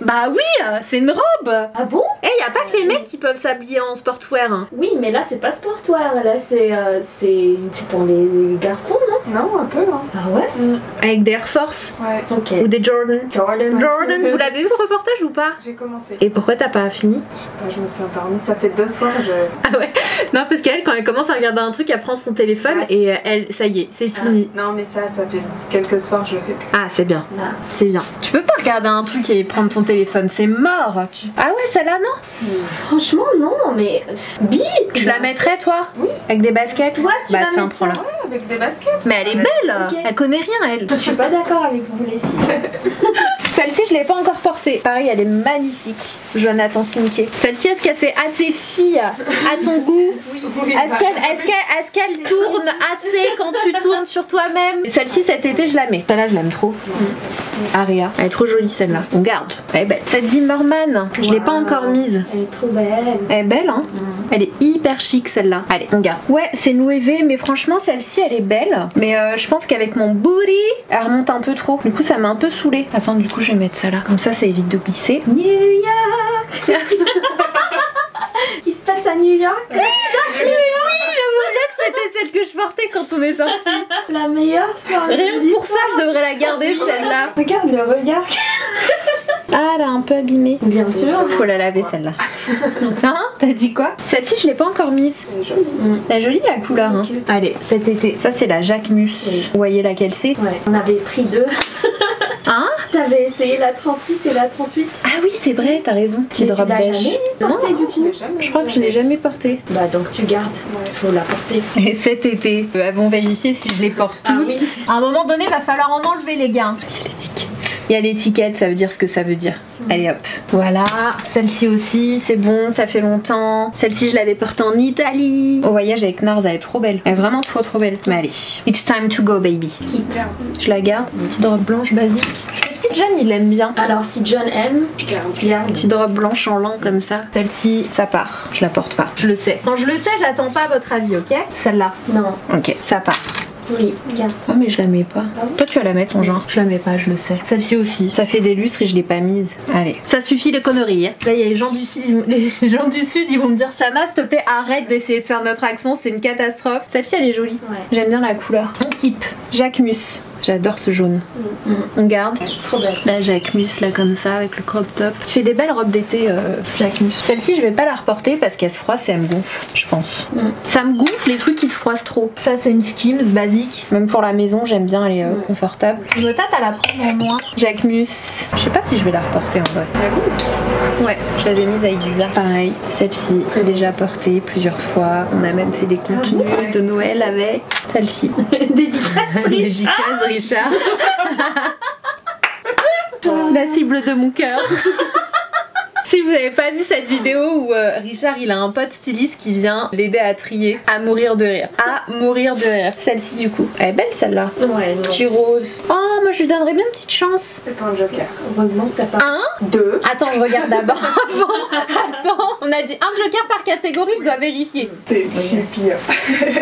Bah oui, c'est une robe. Ah bon? Eh, y a pas que les mecs qui peuvent s'habiller en sportswear. Hein. Oui, mais là c'est pas sportoire, là c'est pour les garçons, non? Non, un peu, hein. Ah ouais? Avec des Air Force Ouais. Ok. ou des Jordan. Jordan. Jordan, vous l'avez vu le reportage ou pas? J'ai commencé. Et pourquoi t'as pas fini? Je sais pas, je me suis endormie. Ça fait 2 soirs, je... Ah ouais. Non, parce qu'elle, quand elle commence à regarder un truc, elle prend son téléphone et elle, ça y est, c'est fini. Non, mais ça fait quelques soirs je le fais plus. Ah, c'est bien. Là. C'est bien. Tu peux pas regarder un truc et prendre ton téléphone, c'est mort. Ah ouais, celle-là, non? Franchement, non, mais. Bi, Tu la mettrais, toi? Oui. Avec des baskets? Ouais, tu bah vas tiens, mettre prends-la. Ouais, avec des baskets. Mais elle est belle. Ok. Elle connaît rien, elle. Je suis pas d'accord avec vous, les filles. Celle-ci, je l'ai pas encore portée. Pareil, elle est magnifique. Jonathan Simke. Celle-ci, est-ce qu'elle fait assez fille à ton goût? Oui. Est-ce qu'elle tourne assez quand tu tournes sur toi-même? Celle-ci, cet été, je la mets. Celle-là, je l'aime trop. Aria. Elle est trop jolie, celle-là. On garde. Elle est belle. Cette Zimmerman, je l'ai pas encore mise. Elle est trop belle. Elle est belle, hein? Elle est hyper chic, celle-là. Allez, on garde. Ouais, c'est Nueve, mais franchement, celle-ci, elle est belle. Mais je pense qu'avec mon booty, elle remonte un peu trop. Du coup, ça m'a un peu saoulée. Attends, du coup, je vais mettre ça là. Comme ça évite de glisser. New York. Qui se passe à New York? Oui, j'avoue bien que c'était celle que je portais quand on est sortis. La meilleure soirée. Rien que pour ça, je devrais la garder, celle-là. Regarde le regard. Ah, elle a un peu abîmé. Bien sûr. Faut la laver, celle-là. Hein? T'as dit quoi? Celle-ci, je l'ai pas encore mise. Elle est jolie. Elle est jolie, la couleur. Hein. Allez, cet été. Ça, c'est la Jacquemus. Oui. Vous voyez laquelle c'est? Ouais, on avait pris deux. Hein? T'avais essayé la 36 et la 38. Ah oui, c'est vrai, t'as raison. Petite Mais tu robe l'as beige. jamais Non, portée du coup? je crois que je l'ai jamais portée. Bah donc tu gardes. Faut la porter. Et cet été, elles vont vérifier si je les porte toutes. Ah oui. À un moment donné, va falloir en enlever, les gars. Il y a l'étiquette. Il y a l'étiquette, ça veut dire ce que ça veut dire. Allez hop. Voilà, celle-ci aussi, c'est bon, ça fait longtemps. Celle-ci, je l'avais portée en Italie. Au voyage avec Nars, elle est trop belle. Elle est vraiment trop belle. Mais allez, it's time to go, baby. Je la garde. Une petite robe blanche basique. Celle-ci, John, il l'aime bien. Alors si John aime, garde. Une petite robe blanche en lin comme ça. Celle-ci, ça part. Je la porte pas. Je le sais. Quand je le sais, j'attends pas votre avis, ok? Celle-là. Non. Ok, ça part. Oui, garde. Oh mais je la mets pas. Ah oui. Toi tu vas la mettre ton genre. Je la mets pas, je le sais. Celle-ci aussi. Ça fait des lustres et je l'ai pas mise. Allez. Ça suffit les conneries. Hein. Là il y a les gens du sud, les gens du sud ils vont me dire Sana s'il te plaît arrête d'essayer de faire notre accent, c'est une catastrophe. Celle-ci elle est jolie. Ouais. J'aime bien la couleur. Mon type. Jacquemus. J'adore ce jaune. On garde. Trop belle. La Jacquemus là comme ça avec le crop top. Tu fais des belles robes d'été Jacquemus. Celle-ci je vais pas la reporter parce qu'elle se froisse et elle me gonfle, je pense. Ça me gonfle les trucs qui se froissent trop. Ça c'est une Skims basique. Même pour la maison j'aime bien, elle est confortable. Je me tâte à la prendre en noir. Jacquemus. Je sais pas si je vais la reporter en vrai. Ouais, je l'avais mise à Ibiza. Pareil, celle-ci est déjà portée plusieurs fois. On a même fait des contenus de Noël avec celle-ci. Dédicace Richard. La cible de mon cœur. Si vous n'avez pas vu cette vidéo où Richard il a un pote styliste qui vient l'aider à trier, à mourir de rire. À mourir de rire. Celle-ci du coup. Elle est belle celle-là. Ouais, non. Petit rose. Oh, moi je lui donnerais bien une petite chance. C'est ton joker. Heureusement que t'as pas. 1, 2. Attends, je regarde d'abord. Attends, on a dit un joker par catégorie, je dois vérifier. T'es pire.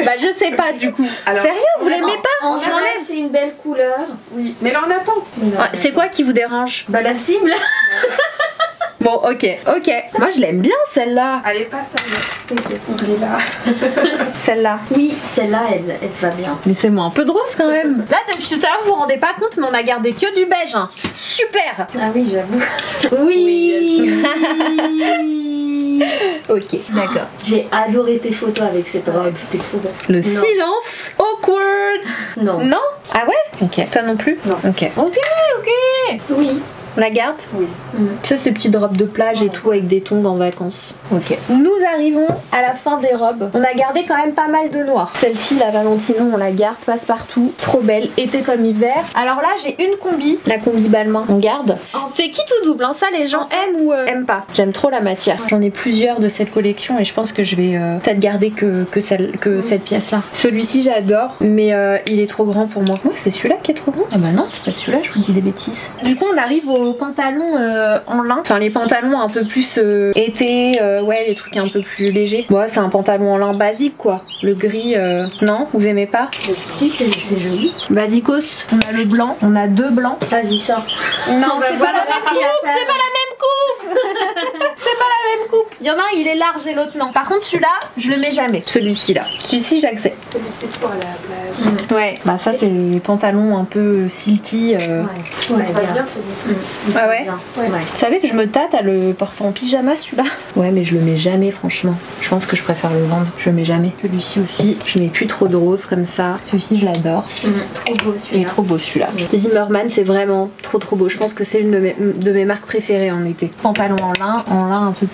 Bah je sais pas du coup. Alors, sérieux, vous l'aimez pas? En vrai, c'est une belle couleur. Oui, mais là en attente. C'est quoi qui vous dérange? Bah la cible. Bon, ok. Moi je l'aime bien celle-là. Allez, pas celle-là. Oublie-la. Celle-là. Oui, celle-là, elle va bien. Mais c'est moi un peu de rose quand même. Là depuis tout à l'heure vous vous rendez pas compte mais on a gardé que du beige. Hein. Super. Ah oui, j'avoue. Oui. Ok, d'accord. J'ai adoré tes photos avec cette robe. T'es trop belle. Le Non. silence awkward. Non. Non? Ah ouais? Ok. Toi non plus? Non. Ok. Oui. On la garde? Oui. Ça, ces petites robes de plage et tout avec des tongs en vacances. Ok. Nous arrivons à la fin des robes. On a gardé quand même pas mal de noir. Celle-ci, la Valentino, on la garde, passe partout. Trop belle, été comme hiver. Alors là, j'ai une combi. La combi Balmain, on garde. C'est qui tout double, hein. Ça, les gens aiment ou aiment pas. J'aime trop la matière. J'en ai plusieurs de cette collection et je pense que je vais peut-être garder que cette pièce-là. Celui-ci, j'adore, mais il est trop grand pour moi. Ouais, c'est celui-là qui est trop grand. Ah bah non, c'est pas celui-là, je vous dis des bêtises. Du coup, on arrive aux pantalons en lin, enfin les pantalons un peu plus été, ouais les trucs un peu plus légers. Ouais, c'est un pantalon en lin basique quoi. Le gris, non, vous aimez pas? C'est joli. Basicos, on a le blanc, on a deux blancs. Vas-y, sors. Non, On va c'est voir pas la la même fille à coupe, faire. c'est pas la même coupe. c'est pas la même coupe. Il y en a un, il est large et l'autre non. Par contre, celui-là, je le mets jamais. Celui-ci là. Celui-ci, j'accepte. Celui-ci c'est pour aller à la plage. Ouais, bah ça, c'est des pantalons un peu silky. Ouais, Pas bien celui-ci. Ah ouais. Ouais. Vous savez que je me tâte à le porter en pyjama celui-là. Ouais, mais je le mets jamais, franchement. Je pense que je préfère le vendre. Je le mets jamais. Celui-ci aussi, je mets plus trop de rose comme ça. Celui-ci, je l'adore. Trop beau Il est celui-là. trop beau celui-là. Zimmerman, c'est vraiment trop beau. Je pense que c'est une de mes marques préférées en été. Pantalon en lin un peu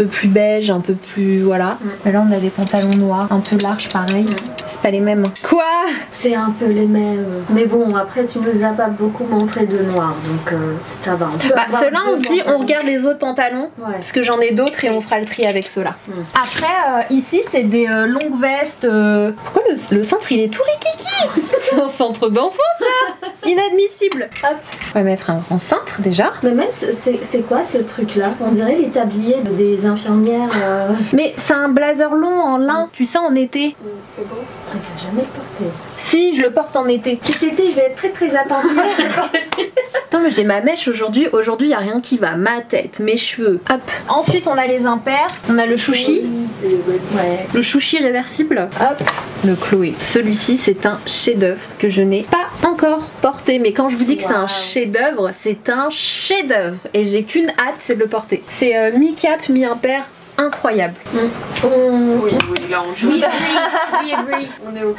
plus beige, un peu plus voilà. Et là, on a des pantalons noirs, un peu larges, pareil. C'est pas les mêmes. Quoi? C'est un peu les mêmes. Mais bon, après, tu nous as pas beaucoup montré de noir, donc ça va. Bah, ceux-là, on se dit, on regarde les autres pantalons. Ouais. Parce que j'en ai d'autres et on fera le tri avec ceux-là. Après, ici, c'est des longues vestes. Pourquoi le cintre, il est tout rikiki? C'est un centre d'enfant, ça. Inadmissible. Hop. On va mettre un grand cintre, déjà. Mais même, c'est quoi ce truc-là? On dirait les tabliers des infirmières. Mais c'est un blazer long en lin, tu sais, en été. C'est beau. Je vais jamais le porter. Si, je le porte en été. Cet été, je vais être très attentive. Attends, mais j'ai ma mèche aujourd'hui. Aujourd'hui, il n'y a rien qui va. Ma tête, mes cheveux. Hop. Ensuite, on a les impairs. On a le chouchi. Ouais. Le chouchi réversible. Hop. Le Chloé. Celui-ci, c'est un chef-d'œuvre que je n'ai pas encore porté. Mais quand je vous dis que c'est un chef-d'œuvre, c'est un chef-d'œuvre. Et j'ai qu'une hâte, c'est de le porter. C'est mi-cap, mi-impair. Incroyable. Oui, là on joue. We agree. On est ok.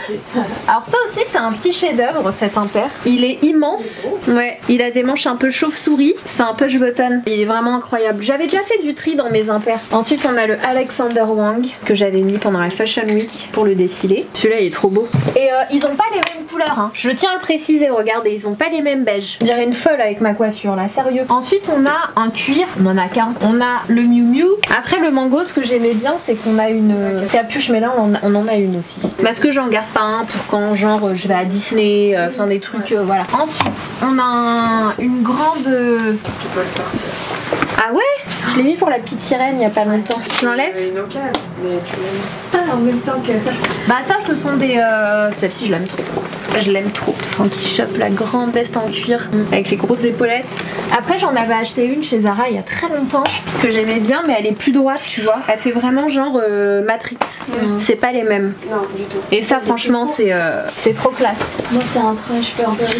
Alors ça aussi c'est un petit chef-d'œuvre cet impair. Il est immense. Ouais, il a des manches un peu chauve-souris. C'est un push button. Il est vraiment incroyable. J'avais déjà fait du tri dans mes impairs. Ensuite on a le Alexander Wang que j'avais mis pendant la Fashion Week pour le défilé. Celui-là il est trop beau. Et ils ont pas les mêmes couleurs. Hein. Je tiens à le préciser. Regardez, ils ont pas les mêmes beiges. Je dirais une folle avec ma coiffure là, sérieux. Ensuite on a un cuir. On en a qu'un. On a le Miu Miu. Après le mango, ce que j'aimais bien c'est qu'on a une capuche, mais là on en a une aussi. Parce que j'en garde pas un pour quand genre je vais à Disney, enfin des trucs voilà. Ensuite on a une grande... Tu peux le sortir. Ah ouais? Je l'ai mis pour la petite sirène il y a pas longtemps. Tu l'enlèves? Une occasion, mais tu l'aimes. En même temps que... Bah ça ce sont des... Celle-ci je l'aime trop. Je l'aime trop. Funky Shop, la grande veste en cuir avec les grosses épaulettes. Après j'en avais acheté une chez Zara il y a très longtemps que j'aimais bien, mais elle est plus droite tu vois. Elle fait vraiment genre Matrix. C'est pas les mêmes. Non, du tout. Et ça franchement c'est trop classe. Moi, c'est un trench Burberry.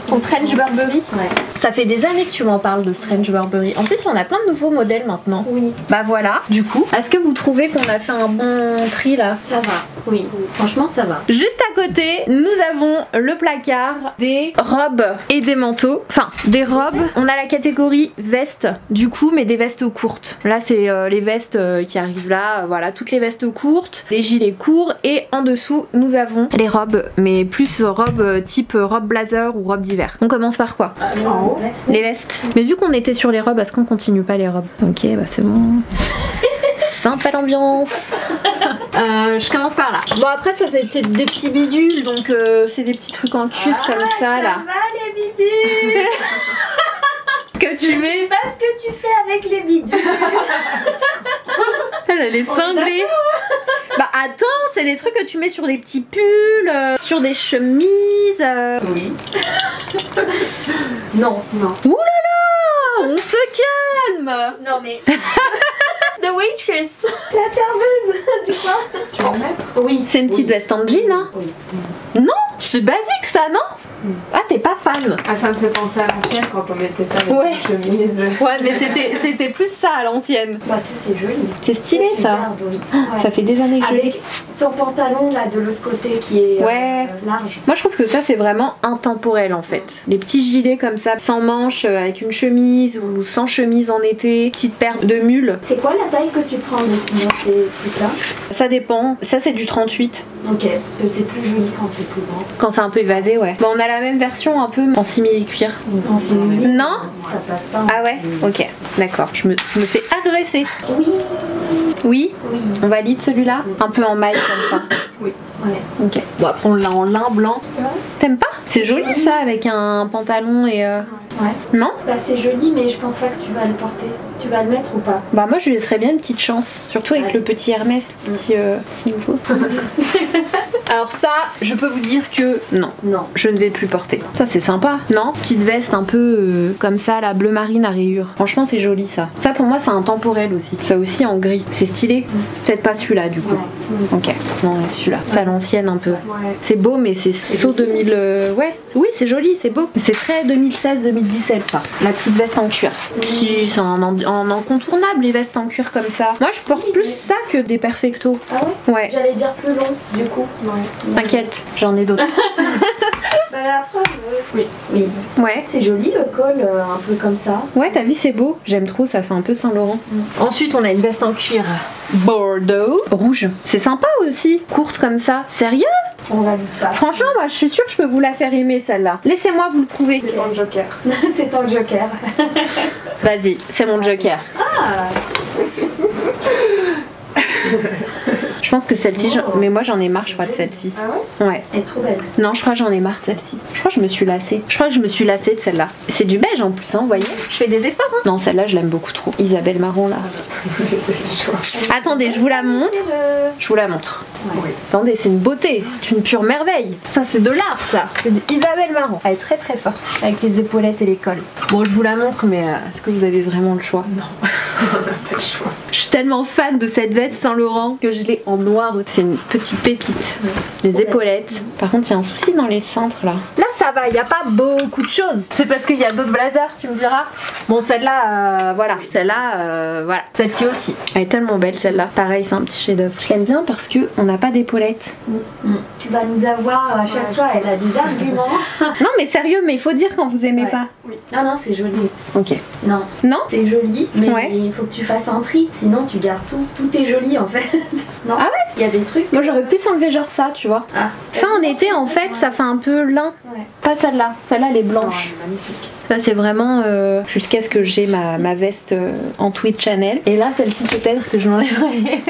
Ton Strange Burberry? Ouais. Ça fait des années que tu m'en parles de Strange Burberry. En plus, on a plein de nouveaux modèles maintenant. Oui. Bah voilà, du coup, est-ce que vous trouvez qu'on a fait un bon tri là? Ça va. Oui. Franchement, ça va. Juste à côté, nous avons le placard des robes et des manteaux. Enfin, des robes. On a la catégorie vestes, du coup, mais des vestes courtes. Là, c'est les vestes qui arrivent là. Voilà, toutes les vestes courtes, les gilets courts. Et en dessous, nous avons les robes, mais plus robes type robe blazer ou robe d'hiver. On commence par quoi? En haut. Les vestes. Mais vu qu'on était sur les robes, est-ce qu'on continue pas les robes? Ok, bah c'est bon. Sympa l'ambiance. Je commence par là. Bon après ça c'est des petits bidules, donc c'est des petits trucs en cuir comme ça là. va les bidules. Que tu mets. Pas ce que tu fais avec les bidules. Elle est cinglée. Bah attends, c'est des trucs que tu mets sur des petits pulls, sur des chemises. Oui. Non. Non. Ouh là là, on se calme. Non mais... The waitress. La serveuse. Du coup. Tu vas en mettre? Oui. C'est une petite veste en jean hein? Oui. Non, c'est basique ça non? Ah t'es pas fan? Ah, ça me fait penser à l'ancienne quand on mettait ça avec Ouais. une chemise. Ouais mais c'était plus ça à l'ancienne. Bah ça c'est joli. C'est stylé Tu ça. gardes, oui. Ouais. Ça fait des années que je l'ai. Avec ton pantalon là de l'autre côté qui est Ouais. large. Moi je trouve que ça c'est vraiment intemporel en fait. Les petits gilets comme ça, sans manches, avec une chemise ou sans chemise en été, petite paire de mules. C'est quoi la taille que tu prends dans ces trucs là? Ça dépend. Ça c'est du 38. Ok, parce que c'est plus joli quand c'est plus grand. Quand c'est un peu évasé, ouais. Bon, on a la même version un peu en simili-cuir. En simili, Non? ça passe pas. Ah ouais? Ok, d'accord. Je me fais agresser. Oui, Oui? oui. On valide celui-là? Un peu en maille comme ça. Ouais. Ok. Bon après on l'a en lin blanc. T'aimes pas? C'est joli ça avec un pantalon et... Ouais. Non? Bah c'est joli mais je pense pas que tu vas le porter. Tu vas le mettre ou pas? Bah moi je lui laisserais bien une petite chance. Surtout avec le petit Hermès, le petit nouveau. Alors ça, je peux vous dire que non, je ne vais plus porter. Ça c'est sympa, non? Petite veste un peu comme ça, la bleu marine à rayures. Franchement c'est joli ça. Ça pour moi c'est un temporel aussi. Ça aussi en gris. C'est stylé. Peut-être pas celui-là du coup. Ok, non celui-là. C'est à l'ancienne un peu. C'est beau mais c'est saut 2000... Ouais, oui c'est joli, c'est beau. C'est très 2016-2017 ça. La petite veste en cuir. Si, c'est un incontournable les vestes en cuir comme ça. Moi je porte plus ça que des perfectos. Ah ouais? Ouais. J'allais dire plus long du coup. T'inquiète, j'en ai d'autres. Bah la preuve, oui. Ouais. C'est joli le col, un peu comme ça. Ouais, t'as vu, c'est beau. J'aime trop, ça fait un peu Saint-Laurent. Ensuite, on a une veste en cuir bordeaux. Rouge. C'est sympa aussi. Courte comme ça. Sérieux? On va pas. Franchement, moi, je suis sûre que je peux vous la faire aimer, celle-là. Laissez-moi vous le prouver. C'est ton joker. C'est ton joker. Vas-y, c'est mon joker. Ah. Je pense que celle-ci, mais moi j'en ai marre, je crois, de celle-ci. Ah ouais? Ouais. Elle est trop belle. Non, je crois que j'en ai marre de celle-ci. Je crois que je me suis lassée. Je crois que je me suis lassée de celle-là. C'est du beige en plus, hein, vous voyez? Je fais des efforts, hein. Non, celle-là, je l'aime beaucoup trop. Isabelle Marron, là. Attendez, je vous la montre. Je vous la montre. Oui. Attendez, c'est une beauté, c'est une pure merveille. Ça, c'est de l'art, ça. C'est de Isabelle Marron. Elle est très très forte, avec les épaulettes et les cols. Bon, je vous la montre, mais est-ce que vous avez vraiment le choix? Non, on n'a pas le choix. Je suis tellement fan de cette veste Saint-Laurent que je l'ai en noir. C'est une petite pépite. Les épaulettes. Par contre, il y a un souci dans les cintres, là. Là, ça va, il n'y a pas beaucoup de choses. C'est parce qu'il y a d'autres blazers, tu me diras. Bon, celle-là, voilà. Celle-là, voilà. Celle-ci aussi. Elle est tellement belle, celle-là. Pareil, c'est un petit chef-d'œuvre. Je l'aime bien parce qu'on n'a pas d'épaulettes. Tu vas nous avoir à chaque fois, elle a des arguments. Non, mais sérieux, mais il faut dire quand vous aimez pas. Oui. Non, c'est joli. Ok. Non. Non? C'est joli, mais Ouais. il faut que tu fasses un tri. Sinon, tu gardes tout. Tout est joli en fait. Non? Ah ouais? Il y a des trucs. Moi, j'aurais pu s'enlever genre ça, tu vois. Ah. Ça, en été, en fait, ça fait un peu lin. Ouais. Pas celle-là. Celle-là, elle est blanche. Oh, elle est magnifique. Ça c'est vraiment jusqu'à ce que j'ai ma veste en tweed Chanel. Et là celle-ci peut-être que je l'enlèverai.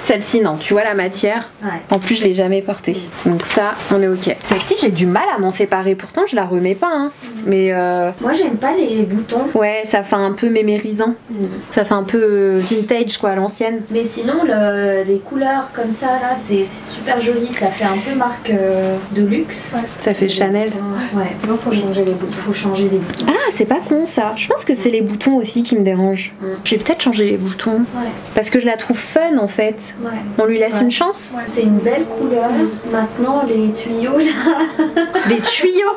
Celle-ci non, tu vois la matière. Ouais. En plus je l'ai jamais portée. Donc ça on est ok. Celle-ci j'ai du mal à m'en séparer, pourtant je la remets pas hein. Mais Moi j'aime pas les boutons. ouais ça fait un peu mémérisant. Ça fait un peu vintage quoi à l'ancienne. Mais sinon les couleurs comme ça là c'est super joli. Ça fait un peu marque de luxe. Ça fait Chanel. Ouais. Non, faut changer les boutons. Il faut changer les boutons. Ah c'est pas con ça. Je pense que c'est les boutons aussi qui me dérangent. Je vais peut-être changer les boutons. Ouais. Parce que je la trouve fun en fait. Ouais. On lui laisse Ouais. une chance. C'est une belle couleur. Maintenant les tuyaux là. Des tuyaux.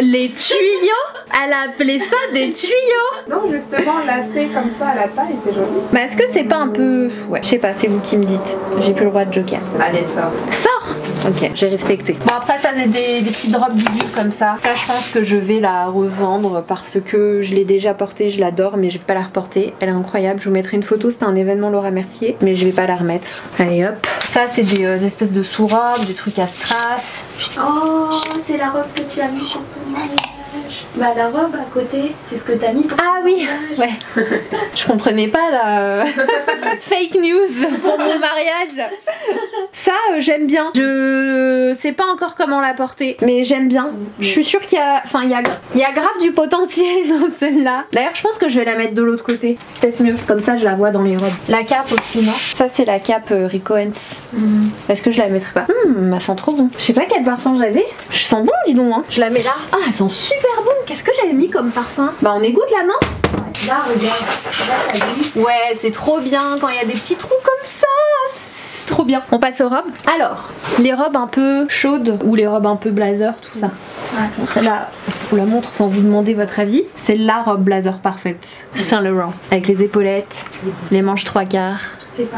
Les tuyaux. Elle a appelé ça des tuyaux. Non, justement, lacé comme ça à la taille, c'est joli. Bah est-ce que c'est pas un peu... Ouais, je sais pas, c'est vous qui me dites. J'ai plus le droit de joker. Allez, sors. Sors. Ok, j'ai respecté. Bon après ça c'est des petites robes Bibi comme ça. Ça je pense que je vais la revendre parce que je l'ai déjà portée, je l'adore mais je vais pas la reporter. Elle est incroyable, je vous mettrai une photo, c'était un événement Laura Mercier mais je vais pas la remettre. Allez hop. Ça c'est des espèces de sous-robes, des trucs à strass. Oh, c'est la robe que tu as mis pour ton mariage. Bah la robe à côté, c'est ce que t'as mis pour ton Ah oui, mariage. ouais. Je comprenais pas la fake news pour mon mariage. Ça j'aime bien. Je sais pas encore comment la porter, mais j'aime bien. Je suis sûre qu'il y a, enfin il y a grave du potentiel dans celle-là. D'ailleurs je pense que je vais la mettre de l'autre côté. C'est peut-être mieux. Comme ça je la vois dans les robes. La cape aussi non. Ça c'est la cape Rico Hens. Est-ce que je la mettrai pas? Elle sent trop bon. Je sais pas quel parfum j'avais. Je sens bon dis donc hein. Je la mets là. Ah elle sent super bon. Qu'est-ce que j'avais mis comme parfum? Bah on égoutte là non? Ouais. Là regarde, là ça glisse. Ouais c'est trop bien quand il y a des petits trous comme ça. C'est trop bien. On passe aux robes. Alors, les robes un peu chaudes ou les robes un peu blazer, tout ça. Ouais. Bon, celle-là, je vous la montre sans vous demander votre avis. C'est la robe blazer parfaite. Saint-Laurent. Avec les épaulettes, les manches 3/4.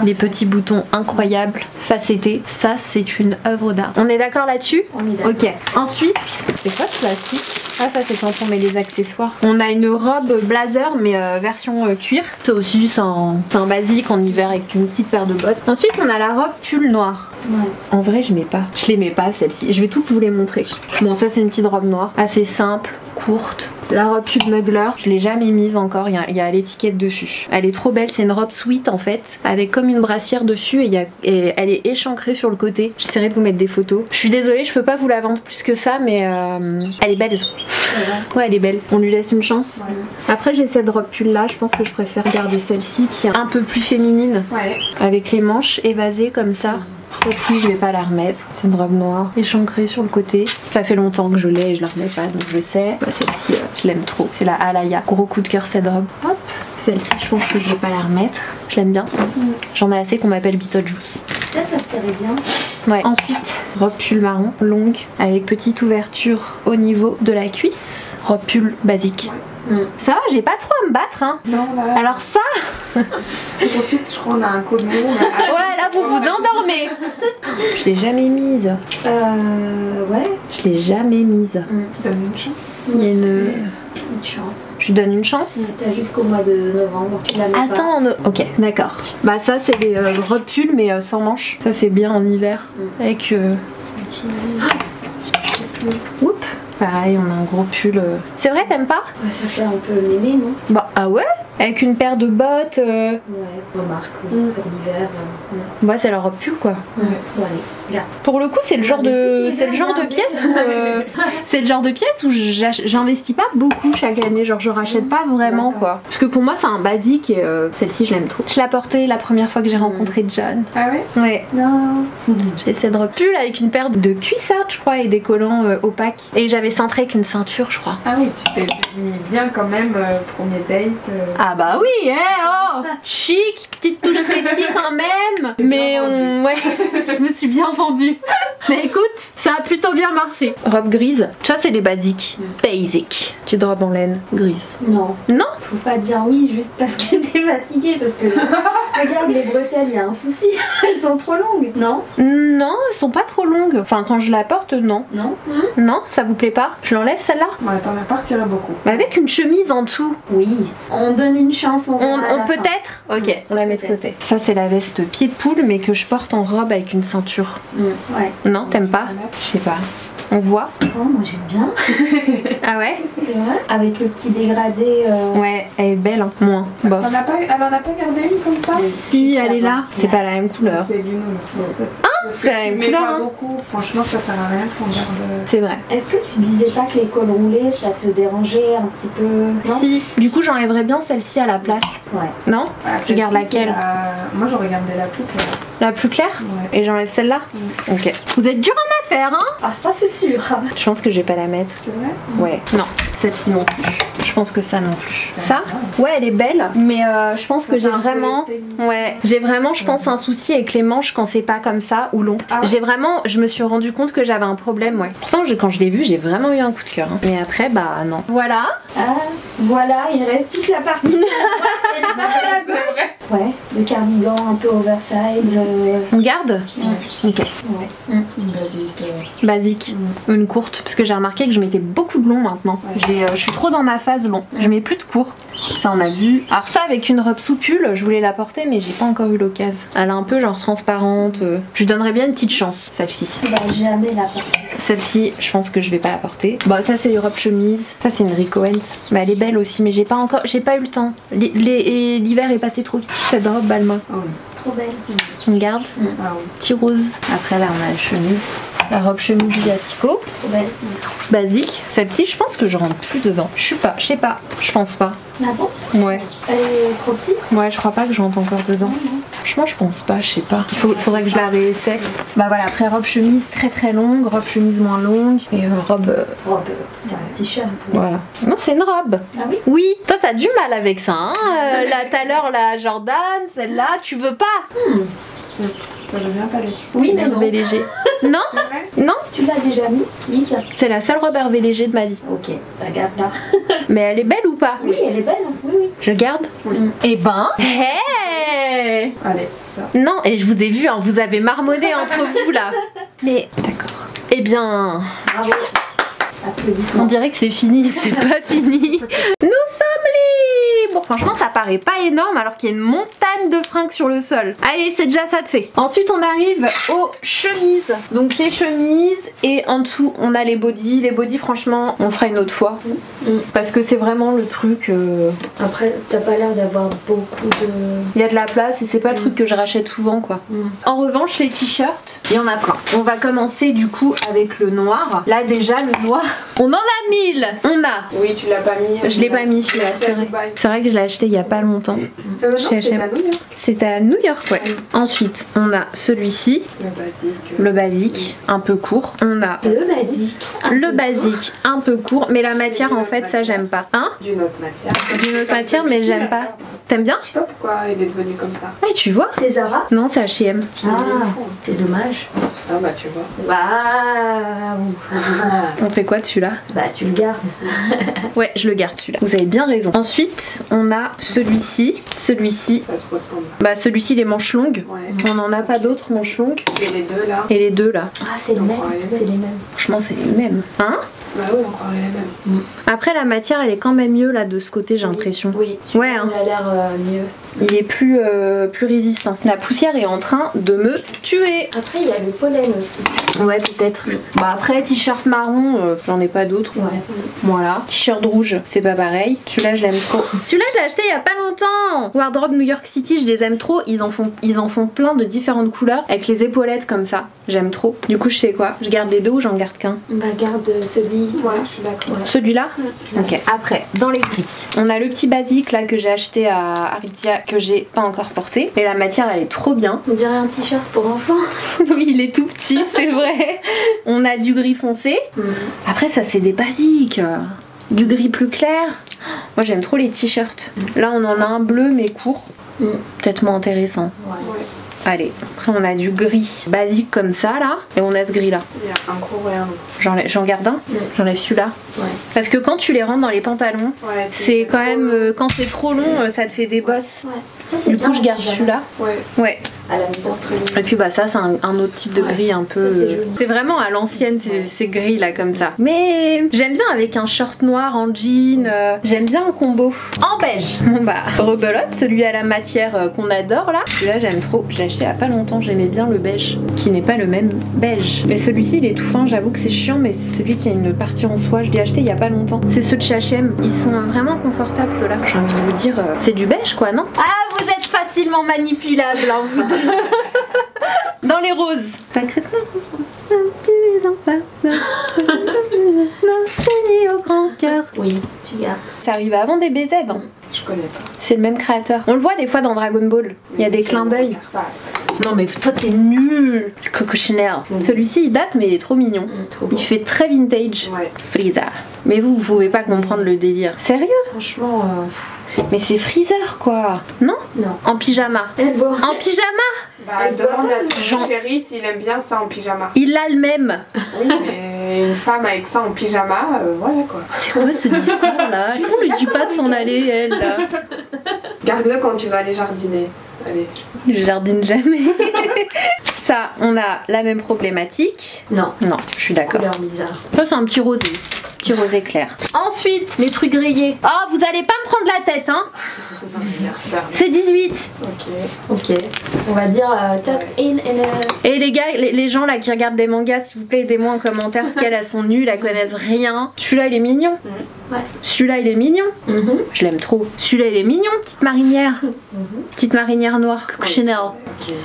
Les petits boutons incroyables, facettés. Ça, c'est une œuvre d'art. On est d'accord là-dessus? On est d'accord. Ok. Ensuite, c'est quoi ce plastique? Ah, ça, c'est quand on met les accessoires. On a une robe blazer, mais version cuir. Ça aussi, c'est un basique en hiver avec une petite paire de bottes. Ensuite, on a la robe pull noire. Ouais. En vrai, je mets pas. Je les mets pas, celle-ci. Je vais toutes vous les montrer. Bon, ça, c'est une petite robe noire. Assez simple, courte. La robe pull Mugler, je l'ai jamais mise encore, il y a l'étiquette dessus. Elle est trop belle, c'est une robe sweat en fait, avec comme une brassière dessus et elle est échancrée sur le côté. J'essaierai de vous mettre des photos. Je suis désolée, je peux pas vous la vendre plus que ça, mais elle est belle. Ouais, elle est belle. On lui laisse une chance. Ouais. Après, j'ai cette robe pull là. Je pense que je préfère garder celle-ci qui est un peu plus féminine. Ouais. Avec les manches évasées comme ça. Celle-ci, je vais pas la remettre. C'est une robe noire échancrée sur le côté. Ça fait longtemps que je l'ai et je la remets pas, donc je sais. Bah, celle-ci, je l'aime trop. C'est la Alaya. Gros coup de cœur cette robe. Hop. Celle-ci, je pense que je vais pas la remettre. Je l'aime bien. J'en ai assez qu'on m'appelle Beetlejuice. Ça tirait bien. Ouais. Ensuite, robe pull marron, longue, avec petite ouverture au niveau de la cuisse. Robe pull basique. Ça va, j'ai pas trop à me battre, hein. Non, là. Alors ça, Ensuite, je crois qu'on a un code mot. ouais, là vous vous endormez. Je l'ai jamais mise. Ouais. Je l'ai jamais mise. Donne une chance. Il y a une... Une chance. Je lui donne une chance. T'as jusqu'au mois de novembre. Tu la mets pas. Attends, ok, d'accord. Bah ça c'est des robes pull mais sans manches. Ça c'est bien en hiver. Avec... Oups. Pareil, on a un gros pull. C'est vrai, t'aimes pas? Ouais, ça fait un peu mémé, non? Bah ah ouais? Avec une paire de bottes. Ouais, remarque, oui, pour l'hiver. Bah c'est la robe pull quoi. Bon allez, garde. Pour le coup, c'est le genre de pièce où c'est le genre de pièce où j'investis pas beaucoup chaque année, genre je rachète pas vraiment quoi. Parce que pour moi c'est un basique et celle-ci je l'aime trop. Je l'ai portée la première fois que j'ai rencontré John. Ah ouais? Ouais. Non. J'ai cette robe pull avec une paire de cuissardes je crois et des collants opaques. Et j'avais cintré avec une ceinture je crois. Ah oui, tu t'es mis bien quand même, premier date. Ah bah oui, oh chic, petite touche sexy quand même. Mais ouais, je me suis bien vendue. Mais écoute, ça a plutôt bien marché. Robe grise, ça c'est des basiques. Basic. Petite robe en laine grise. Non. Non? Faut pas dire oui juste parce que t'es fatiguée, parce que regarde les bretelles, il y a un souci. Elles sont trop longues, non? Non, elles sont pas trop longues. Enfin, quand je la porte, non. Non. Non, ça vous plaît pas? Je l'enlève celle-là? Ouais, t'en as pas retiré beaucoup. Avec une chemise en dessous. Oui. On donne une chance, on verra à la fin. Peut-être? Ok, on la met de côté. Ça, c'est la veste pied de poule, mais que je porte en robe avec une ceinture. Ouais. Non, t'aimes pas? Je sais pas. On voit? Oh, moi j'aime bien. Ah ouais? C'est vrai. Avec le petit dégradé. Ouais, elle est belle, hein. Moins. Bof. Elle en a pas gardé une comme ça? Si, elle est là. C'est pas la même couleur. C'est du nouveau. c'est la même couleur, pas hein. beaucoup. Franchement, ça sert à rien qu'on garde. C'est vrai. Est-ce que tu disais pas que les cols roulés ça te dérangeait un petit peu? Non. Si, du coup j'enlèverais bien celle-ci à la place. Ouais. Non? Tu gardes laquelle? Moi, j'aurais gardé la plus claire. La plus claire? Ouais. Et j'enlève celle-là? Ok. Vous êtes dur en affaire, hein? Ah, ça c'est sûr. Je pense que je vais pas la mettre. C'est vrai? Ouais. Non, celle-ci non plus. Je pense que ça non plus. Ça? Ouais, elle est belle, mais je pense que j'ai vraiment... Ouais, j'ai vraiment, je pense, un souci avec les manches quand c'est pas comme ça ou long. Ah. J'ai vraiment, je me suis rendu compte que j'avais un problème, ouais. Pourtant, quand je l'ai vu, j'ai vraiment eu un coup de cœur. Hein. Mais après, bah non. Voilà. Ah, voilà, il reste toute la partie. Ouais, le cardigan un peu oversize. On garde? Ouais. Ok. Ouais. Basique. Une courte, parce que j'ai remarqué que je mettais beaucoup de long maintenant. Ouais. Je suis trop dans ma phase long. Je mets plus de court. Ça on a vu. Alors ça avec une robe sous pull, je voulais la porter mais j'ai pas encore eu l'occasion. Elle est un peu genre transparente. Je lui donnerais bien une petite chance, celle-ci. Tu vas jamais la porter. Celle-ci, je pense que je vais pas la porter. Bon, ça c'est une robe chemise. Ça c'est une Rick Owens. Mais elle est belle aussi, mais j'ai pas eu le temps. L'hiver est passé trop vite. Cette robe Balmain. Oh oui. Trop belle. On garde. Ah oui. Petit rose. Après là on a la chemise. La robe chemise Viatico. Trop belle. Basique. Celle-ci, je pense que je rentre plus dedans. Je sais pas. Je pense pas. Ah bon? Ouais. Elle est trop petite? Ouais, je crois pas que je rentre encore dedans. Franchement, je pense pas, je sais pas. Faudrait que je la réessaie. Bah voilà, après robe chemise très très longue, robe chemise moins longue et robe. Robe, c'est un t-shirt. Voilà. Non, c'est une robe. Ah oui? Oui. Toi, t'as du mal avec ça, hein. Là, tout à l'heure, la Jordan, celle-là, tu veux pas. Ça veut bien t'aller. Oui, mais non. Hervé Léger. Non? C'est vrai? Non? Tu l'as déjà mis, Lisa? C'est la seule robe Hervé Léger de ma vie. Ok, la garde là. Mais elle est belle ou pas? Oui, elle est belle. Oui, oui. Je garde? Oui. Eh ben. Hey! Allez, ça. Non, et je vous ai vu, hein, vous avez marmonné entre vous là. Mais d'accord. Eh bien, Bravo. Applaudissements. on dirait que c'est fini, c'est pas fini. Nous sommes libres. Franchement ça paraît pas énorme alors qu'il y a une montagne de fringues sur le sol. Allez, c'est déjà ça de fait. Ensuite on arrive aux chemises. Donc les chemises et en dessous on a les bodys. Les bodys franchement on fera une autre fois. Parce que c'est vraiment le truc... Après t'as pas l'air d'avoir beaucoup de... Il y a de la place et c'est pas le truc que je rachète souvent quoi. En revanche les t-shirts, il y en a plein. On va commencer du coup avec le noir. Là déjà le noir, on en a 1000. On a... Oui, tu l'as pas mis. Je l'ai pas mis celui-là, c'est vrai. C'est vrai que je l'ai acheté il y a pas longtemps. Chez H&M. C'était à New York, ouais. Ensuite, on a celui-ci. Le basique, un peu court. On a le basique, un peu court. Mais la matière, en fait, ça, j'aime pas. Hein? D'une autre matière. D'une autre matière, mais j'aime pas. T'aimes bien? Je sais pas pourquoi il est devenu comme ça. Ouais, tu vois? C'est Zara? Non, c'est H&M. Ah, c'est dommage. Ah bah tu vois. Waouh. On fait quoi de celui-là? Bah tu le gardes. Ouais, je le garde celui-là. Vous avez bien raison. Ensuite, on a celui-ci. Celui-ci. Ça se ressemble. Bah celui-ci, les manches longues. Ouais. On n'en a pas d'autres manches longues. Et les deux là. Et les deux là. Ah c'est les mêmes. C'est les mêmes. Franchement, c'est les mêmes. Hein? Bah oui, on croirait les mêmes. Après, la matière, elle est quand même mieux là de ce côté, j'ai l'impression. Oui. Ouais. Hein. Il a l'air mieux. Il est plus résistant. La poussière est en train de me tuer. Après, il y a le pollen aussi. Ouais, peut-être. Bah après, t-shirt marron, j'en ai pas d'autres. Ouais. Voilà. T-shirt rouge, c'est pas pareil. Celui-là, je l'aime trop. Celui-là, je l'ai acheté il y a pas longtemps. Wardrobe New York City, je les aime trop. Ils en font plein de différentes couleurs avec les épaulettes comme ça. J'aime trop. Du coup, je fais quoi? Je garde les deux ou j'en garde qu'un? Bah garde celui. Ouais, je suis d'accord. Ouais. Celui-là? Ok. Après, dans les gris, on a le petit basique là que j'ai acheté à Aritzia que j'ai pas encore porté. Et la matière, elle est trop bien. On dirait un t-shirt pour enfants. Oui, il est tout petit, c'est vrai. On a du gris foncé. Après, ça, c'est des basiques. Du gris plus clair. Moi, j'aime trop les t-shirts. Là, on en a un bleu, mais court. Peut-être moins intéressant. Ouais. Allez, après on a du gris basique comme ça là, et on a ce gris là. Il y a un court et un long. J'en garde un, j'enlève celui-là. Ouais. Parce que quand tu les rentres dans les pantalons, Ouais, c'est quand même, quand c'est trop long, ça te fait des bosses. Ouais. Ça c'est Du bien. coup je garde celui-là. Ouais. Ouais. À la maison. Et puis bah ça c'est un autre type de gris un peu. Ça, c'est joli. C'est vraiment à l'ancienne ces gris là comme ça. Mais j'aime bien avec un short noir en jean. J'aime bien le combo. En beige. Bon bah rebelote, celui à la matière qu'on adore là. Celui-là j'aime trop. J'ai acheté il y a pas longtemps. J'aimais bien le beige qui n'est pas le même beige. Mais celui-ci il est tout fin. J'avoue que c'est chiant mais c'est celui qui a une partie en soie. Je l'ai acheté il y a pas longtemps. C'est ceux de chez H&M. Ils sont vraiment confortables ceux-là. J'ai envie de vous dire c'est du beige quoi non? Ah vous êtes facilement manipulable hein, vous deux. Dans les roses. Tu es en face. Au grand cœur. Oui, tu gardes. Ça arrive avant des BZ. Hein. Je connais pas. C'est le même créateur. On le voit des fois dans Dragon Ball. Il y a des clins d'œil. Non mais toi t'es nul. Coco Chanel. Celui-ci il date mais il est trop mignon. Trop beau. Il fait très vintage. Ouais. Freezer. Mais vous pouvez pas comprendre le délire. Sérieux? Franchement, Mais c'est Freezer quoi. Non? non. En pyjama. En pyjama? Bah demande à ton Jean- chéri s'il aime bien ça en pyjama. Il a le même. Oui, mais une femme avec ça en pyjama, voilà quoi. C'est quoi ce discours là? On lui dit pas de s'en aller elle là. Garde-le quand tu vas aller jardiner. Allez. Je jardine jamais. Ça, on a la même problématique. Non. Non, je suis d'accord. Couleur bizarre. Ça, c'est un petit rosé. Petit rosé clair. Ensuite, les trucs grillés. Oh, vous allez pas me prendre la tête, hein? C'est 18. Ok. Ok. On va dire tucked in a... Et les gars, les gens là qui regardent les mangas, s'il vous plaît, aidez-moi en commentaire parce qu'elles sont nulles, elles connaissent rien. Celui-là, il est mignon. Ouais. Celui-là, il est mignon. Je l'aime trop. Celui-là, il est mignon, petite marinière. Petite marinière noire. Coco Chanel.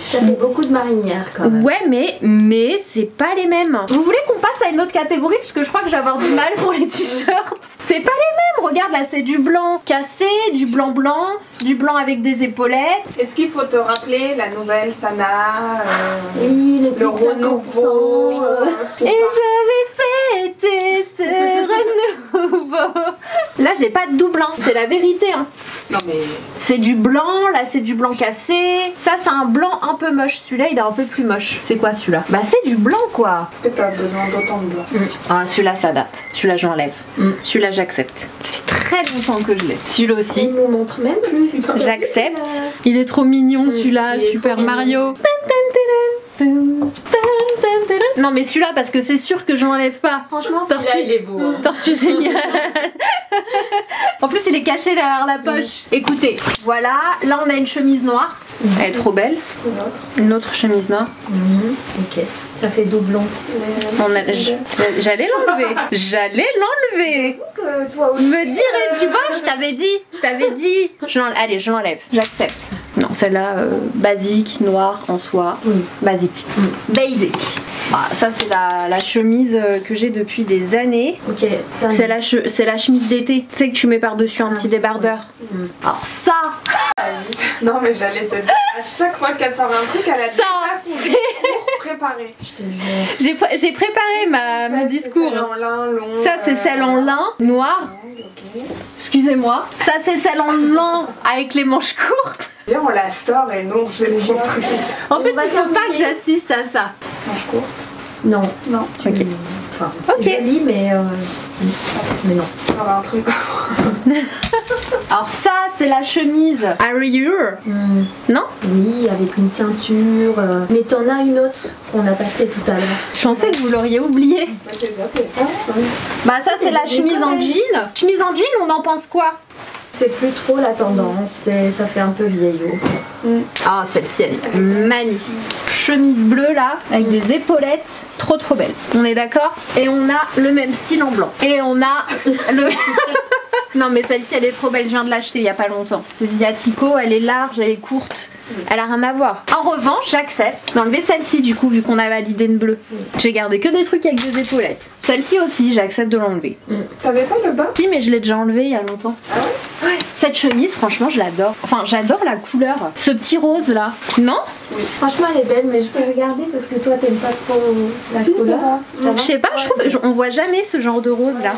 Ça fait beaucoup de marinières quand même. Ouais, mais c'est pas les mêmes. Vous voulez qu'on passe à une autre catégorie parce que je crois que je vais avoir du mal pour les t-shirts. C'est pas les mêmes. Regarde là, c'est du blanc cassé, du blanc blanc, du blanc avec des épaulettes. Est-ce qu'il faut te rappeler la nouvelle Sana, Oui, le renouveau Et je vais fêter ce renouveau. Là, j'ai pas de double, hein. C'est la vérité. Hein. Non mais... C'est du blanc, là c'est du blanc cassé. Ça, c'est un blanc un peu moche. Celui-là, il est un peu plus moche. C'est quoi celui-là? Bah, c'est du blanc quoi. Est-ce que t'as besoin d'autant de blanc? Ah, celui-là, ça date. Celui-là, j'enlève. Celui-là, j'accepte. Ça fait très longtemps que je l'ai. Celui-là aussi. Il nous montre même plus. J'accepte. Il est trop mignon celui-là, il est Super trop Mario. Non mais celui-là parce que c'est sûr que je l'enlève pas. Franchement, celui-là, il est beau. Hein. Tortue géniale. En plus il est caché derrière la poche. Écoutez, voilà, là on a une chemise noire. Elle est trop belle. Une autre chemise noire. Ok, ça fait doublon. J'allais l'enlever. J'allais l'enlever. Toi aussi. Me dirais, tu vois, je t'avais dit. Allez, je l'enlève. J'accepte. Non, celle-là, basique, noire, en soie. Basique. Basic. Ah, ça, c'est la chemise que j'ai depuis des années. Ok, ça. C'est la chemise d'été. Tu sais que tu mets par-dessus un petit débardeur. Alors, ça. Non, mais j'allais te dire, à chaque fois qu'elle sort un truc, elle a déjà son discours préparé. Je te jure. J'ai préparé mon discours. C'est celle en lin long. Ça, c'est celle en lin noir. Excusez-moi. Ça, c'est celle en lin avec les manches courtes. Viens, on la sort et non, je fais son truc. En fait, il faut pas que j'assiste à ça. Manche courte. Non. Non. Ok. Enfin, c'est joli, mais non. On va avoir un truc. Alors ça, c'est la chemise Harrier. Non? Oui, avec une ceinture. Mais t'en as une autre qu'on a passée tout à l'heure. Je pensais que vous l'auriez oublié. Bah ça, c'est la chemise en jean. Chemise en jean, on en pense quoi? C'est plus trop la tendance, ça fait un peu vieillot. Ah, celle-ci, elle est magnifique. Chemise bleue là, avec des épaulettes, trop belle. On est d'accord? Et on a le même style en blanc. Et on a le... Non mais celle-ci, elle est trop belle, je viens de l'acheter il y a pas longtemps. C'est Ziatico, elle est large, elle est courte. Elle a rien à voir. En revanche, j'accepte d'enlever celle-ci du coup, vu qu'on a validé une bleue. J'ai gardé que des trucs avec des épaulettes. Celle-ci aussi, j'accepte de l'enlever. T'avais pas le bas? Si, mais je l'ai déjà enlevé il y a longtemps. Ah ouais? Ouais. Cette chemise, franchement, je l'adore. Enfin, j'adore la couleur. Ce petit rose là. Non? Oui. Franchement, elle est belle, mais je t'ai regardé parce que toi, t'aimes pas trop la couleur. Ça va. Je sais pas, je trouve on voit jamais ce genre de rose là.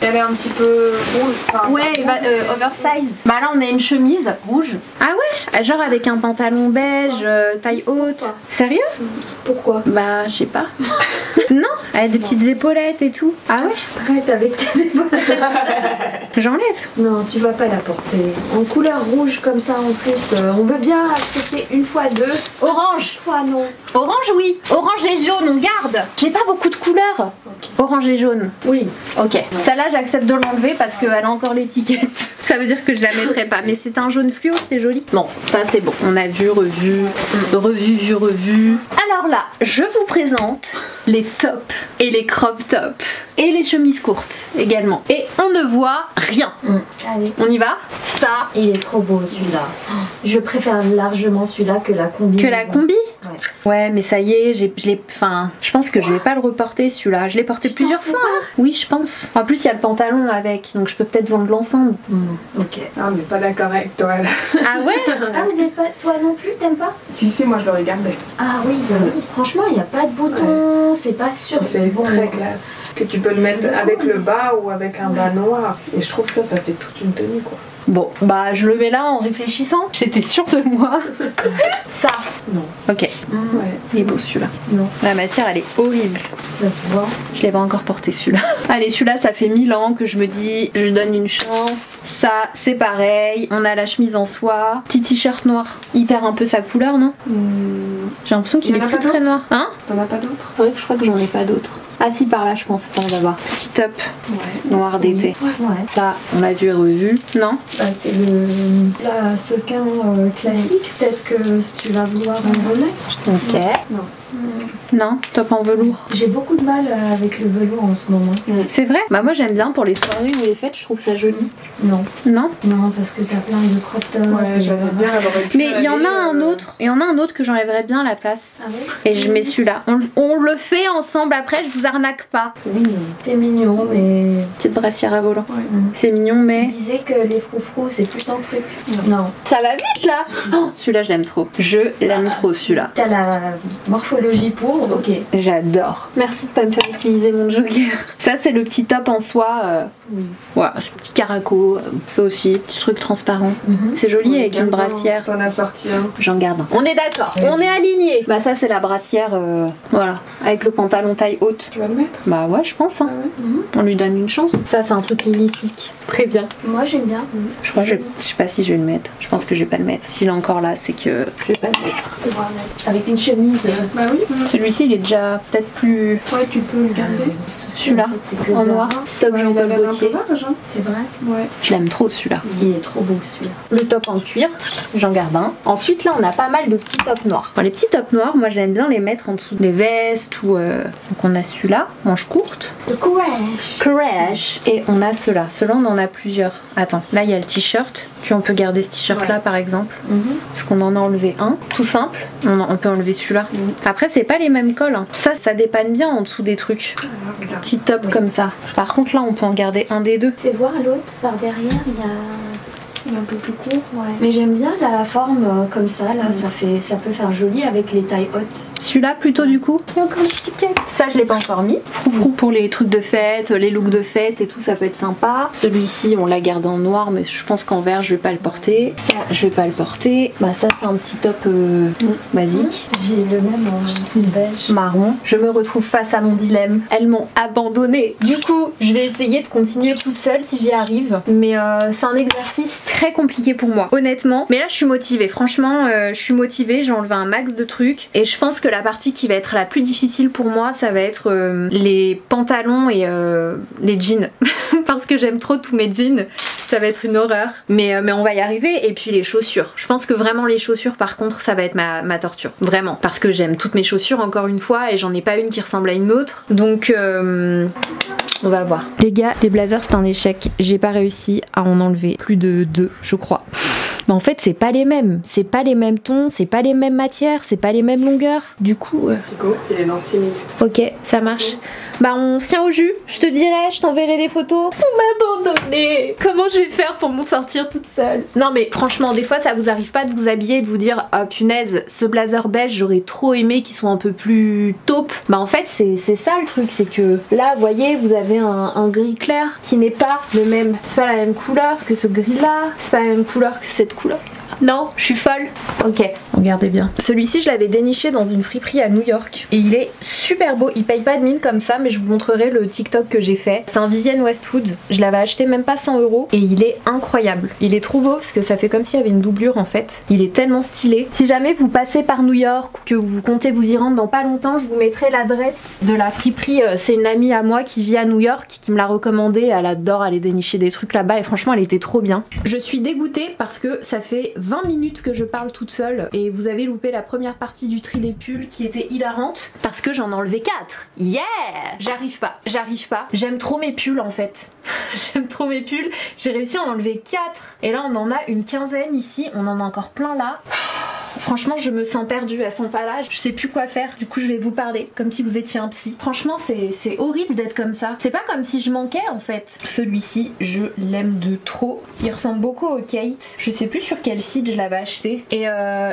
Elle est un petit peu rouge. Enfin, Ouais, oversize. Bah là, on a une chemise rouge. Ah ouais? Genre avec un pantalon beige, taille haute. Sérieux? Pourquoi? Bah, je sais pas. Non? Elle a des petites épaulettes et tout. Ah ouais? Arrête avec tes épaules. J'enlève. Non, tu vas pas la porter. En couleur rouge comme ça en plus, on veut bien accepter une fois deux. Orange. Trois non. Orange, oui. Orange et jaune, on garde. J'ai pas beaucoup de couleurs. Ok. Orange et jaune. Oui. Ok. Celle-là, j'accepte de l'enlever parce qu'elle a encore l'étiquette. Ça veut dire que je la mettrai pas. Mais c'est un jaune fluo, c'était joli. Bon, ça c'est bon. On a vu, revu. Alors là, je vous présente les tops et les crop tops. Et les chemises courtes également. Et on ne voit rien. Allez. On y va? Ça. Il est trop beau celui-là. Je préfère largement celui-là que la combi. Que la combi? Ouais. Ouais, mais ça y est, je pense que je vais pas le reporter celui-là. Je l'ai porté plusieurs fois. Oui, je pense. En plus, il y a le pantalon avec, donc je peux peut-être vendre l'ensemble. Ok. Ah, mais pas d'accord avec toi là. Ah ouais? Ah, vous êtes pas. Toi non plus, t'aimes pas? Si, moi je l'aurais gardé. Ah oui, bah oui. Franchement, il n'y a pas de bouton, c'est pas sûr. Ça fait très classe. Que tu peux le mettre avec le bas ou avec un bas noir. Et je trouve que ça fait toute une tenue quoi. Bon, bah je le mets là en réfléchissant. J'étais sûre de moi. Ça. Non. Ok. Ouais. Il est beau celui-là. Non, La matière, elle est horrible. ça se voit. Je l'ai pas encore porté celui-là. Allez, celui-là, ça fait 1000 ans que je me dis, je lui donne une chance. Ça, c'est pareil. On a la chemise en soie. Petit t-shirt noir. Il perd un peu sa couleur, non? J'ai l'impression qu'il Il y est en a plus pas très noir. Hein? T'en as pas d'autres? Ouais, je crois que j'en ai pas d'autres. Ah si, par là, je pense. Attends, on va voir. Petit top Ouais. noir d'été. Ouais. Ça, on l'a vu et revu. Non? Bah, c'est la sequin classique. Peut-être que tu vas vouloir en remettre. Ok. Non. Non, top en velours. J'ai beaucoup de mal avec le velours en ce moment. C'est vrai? Bah moi j'aime bien pour les soirées ou les fêtes, je trouve ça joli. Non. Non? Non, parce que t'as plein de crop tops. Ouais, j'allais dire, elle aurait pu. Mais il y en a aller, un autre. Il y en a un autre que j'enlèverais bien à la place. Ah ouais? Et je mets celui-là. On le fait ensemble après, je vous arnaque pas. C'est mignon. C'est mignon, mais. Petite brassière à volant. Ouais. C'est mignon, Tu mais. disais que les froufrous, c'est plus ton truc. Non. Ça va vite là! Oh, celui-là, je l'aime trop. Je l'aime trop celui-là. T'as la morphologie pour, ok. J'adore. Merci de pas me faire utiliser mon joker. Ça, c'est le petit top en soie. Oui. Voilà, ce petit caraco. Ça aussi, petit truc transparent. C'est joli Ouais, avec une garde-en. brassière. T'en as sorti un. J'en garde un. On est d'accord, on est aligné. Bah ça c'est la brassière, voilà, avec le pantalon taille haute. Tu vas le mettre? Bah ouais, je pense. Hein. Ah ouais. On lui donne une chance. Ça, c'est un truc illicite. Très bien. Moi j'aime bien. Je crois que je sais pas si je vais le mettre. Je pense que je vais pas le mettre. S'il est encore là, c'est que je vais pas le mettre. On va mettre avec une chemise. Bah oui. Celui-ci, il est déjà peut-être plus. Ouais, tu peux le garder. Celui-là, en noir. Petit top Jean-Paul Gaultier. C'est vrai? Ouais. Je l'aime trop celui-là. Il est trop beau celui-là. Le top en cuir, j'en garde un. Ensuite, là, on a pas mal de petits tops noirs. Bon, les petits tops noirs, moi, j'aime bien les mettre en dessous des vestes ou. Donc, on a celui-là, manche courte. Le courage. Courage. Et on a ceux-là. Ceux-là, on en a plusieurs. Attends, là, il y a le t-shirt. Puis on peut garder ce t-shirt-là, par exemple. Parce qu'on en a enlevé un. Tout simple. On peut enlever celui-là. Après, c'est pas les mêmes cols. Hein. Ça dépanne bien en dessous des trucs. Petit top comme ça. Par contre, là, on peut en garder un des deux. Fais voir l'autre par derrière, il y a. Il est un peu plus court. Ouais. Mais j'aime bien la forme comme ça, là, ça peut faire joli avec les tailles hautes. Celui-là plutôt du coup. Il y a encore une ticket. Ça je l'ai pas encore mis. Froufrou pour les trucs de fête, les looks de fête et tout, ça peut être sympa. Celui-ci on l'a gardé en noir mais je pense qu'en vert je vais pas le porter. Ça je vais pas le porter. Bah ça c'est un petit top basique. J'ai le même en beige. Marron. Je me retrouve face à mon dilemme. Elles m'ont abandonnée. Du coup je vais essayer de continuer toute seule si j'y arrive. Mais c'est un exercice très compliqué pour moi honnêtement. Mais là je suis motivée. Franchement je suis motivée. J'ai enlevé un max de trucs. Et je pense que la partie qui va être la plus difficile pour moi ça va être les pantalons et les jeans. Parce que j'aime trop tous mes jeans. Ça va être une horreur. Mais on va y arriver. Et puis les chaussures. Je pense que vraiment les chaussures par contre ça va être ma torture. Vraiment. Parce que j'aime toutes mes chaussures encore une fois. Et j'en ai pas une qui ressemble à une autre. Donc on va voir. Les gars, les blazers c'est un échec. J'ai pas réussi à en enlever plus de 2 je crois. Mais en fait c'est pas les mêmes. C'est pas les mêmes tons. C'est pas les mêmes matières. C'est pas les mêmes longueurs. Du coup... Pico, il est dans 6 minutes. Ok, ça marche. Bah on se tient au jus, je te dirai, je t'enverrai des photos. Vous m'abandonnez. Comment je vais faire pour m'en sortir toute seule? Non mais franchement, des fois ça vous arrive pas de vous habiller et de vous dire oh punaise, ce blazer beige j'aurais trop aimé qu'il soit un peu plus taupe. Bah en fait c'est ça le truc, c'est que là vous voyez vous avez un gris clair qui n'est pas le même. C'est pas la même couleur que ce gris là, c'est pas la même couleur que cette couleur. Non, je suis folle. Ok, regardez bien. Celui-ci, je l'avais déniché dans une friperie à New York. Et il est super beau. Il paye pas de mine comme ça, mais je vous montrerai le TikTok que j'ai fait. C'est un Vivienne Westwood. Je l'avais acheté même pas 100 €. Et il est incroyable. Il est trop beau parce que ça fait comme s'il y avait une doublure en fait. Il est tellement stylé. Si jamais vous passez par New York ou que vous comptez vous y rendre dans pas longtemps, je vous mettrai l'adresse de la friperie. C'est une amie à moi qui vit à New York qui me l'a recommandé. Elle adore aller dénicher des trucs là-bas et franchement, elle était trop bien. Je suis dégoûtée parce que ça fait 20 minutes que je parle toute seule et vous avez loupé la première partie du tri des pulls qui était hilarante parce que j'en ai enlevé 4. Yeah! J'arrive pas. J'aime trop mes pulls en fait. J'aime trop mes pulls. J'ai réussi à en enlever 4 et là on en a une quinzaine ici. On en a encore plein là. Franchement je me sens perdue, elles sont pas là, je sais plus quoi faire, du coup je vais vous parler comme si vous étiez un psy. Franchement c'est horrible d'être comme ça, c'est pas comme si je manquais en fait. Celui-ci je l'aime de trop, il ressemble beaucoup au Kate, je sais plus sur quel site je l'avais acheté. Et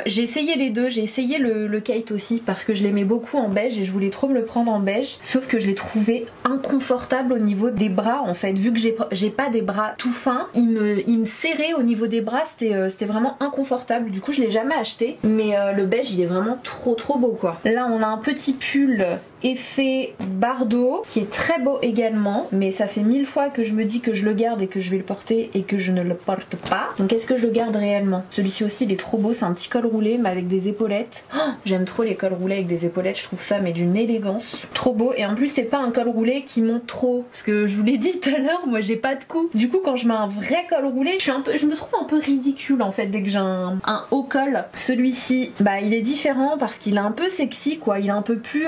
j'ai essayé les deux, j'ai essayé le Kate aussi parce que je l'aimais beaucoup en beige et je voulais trop me le prendre en beige. Sauf que je l'ai trouvé inconfortable au niveau des bras en fait, vu que j'ai pas des bras tout fins, il me serrait au niveau des bras, c'était vraiment inconfortable, du coup je l'ai jamais acheté. Mais le beige il est vraiment trop beau quoi. Là on a un petit pull effet Bardot qui est très beau également, mais ça fait 1000 fois que je me dis que je le garde et que je vais le porter et que je ne le porte pas. Donc est-ce que je le garde réellement? Celui-ci aussi il est trop beau, c'est un petit col roulé mais avec des épaulettes. Oh, j'aime trop les cols roulés avec des épaulettes, je trouve ça mais d'une élégance. Trop beau, et en plus c'est pas un col roulé qui monte trop parce que je vous l'ai dit tout à l'heure, moi j'ai pas de cou. Du coup quand je mets un vrai col roulé, je me trouve un peu ridicule en fait dès que j'ai un haut col. Celui-ci, bah il est différent parce qu'il est un peu sexy quoi, il est un peu plus...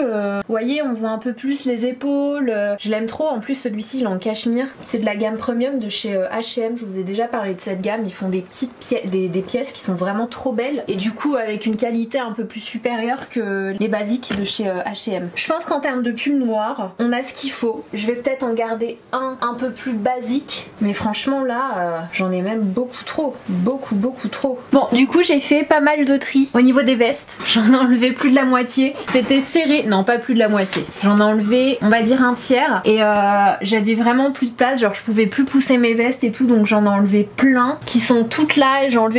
Vous voyez, on voit un peu plus les épaules. Je l'aime trop. En plus, celui-ci, il est en cachemire. C'est de la gamme premium de chez H&M. Je vous ai déjà parlé de cette gamme. Ils font des petites des pièces qui sont vraiment trop belles. Et du coup, avec une qualité un peu plus supérieure que les basiques de chez H&M. Je pense qu'en termes de pull noir, on a ce qu'il faut. Je vais peut-être en garder un peu plus basique. Mais franchement, là, j'en ai même beaucoup trop. Beaucoup trop. Bon, du coup, j'ai fait pas mal de tri au niveau des vestes. J'en ai enlevé plus de la moitié. C'était serré. Non, pas plus de la la moitié. J'en ai enlevé, on va dire un tiers. Et j'avais vraiment plus de place, genre je pouvais plus pousser mes vestes et tout, donc j'en ai enlevé plein qui sont toutes là.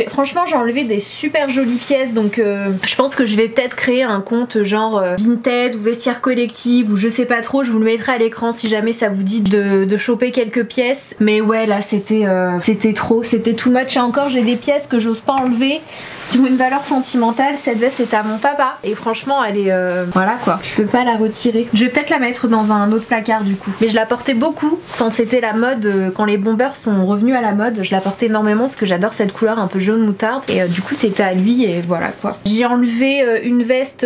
Franchement j'ai enlevé des super jolies pièces, donc je pense que je vais peut-être créer un compte genre Vinted ou Vestiaire Collective ou je sais pas trop. Je vous le mettrai à l'écran si jamais ça vous dit de choper quelques pièces. Mais ouais, là c'était trop, c'était too much. Et encore j'ai des pièces que j'ose pas enlever qui ont une valeur sentimentale. Cette veste est à mon papa et franchement elle est voilà quoi, je peux pas la retirer. Je vais peut-être la mettre dans un autre placard du coup, mais je la portais beaucoup quand c'était la mode, quand les bombers sont revenus à la mode. Je la portais énormément parce que j'adore cette couleur un peu jaune moutarde et du coup c'était à lui et voilà quoi. J'ai enlevé une veste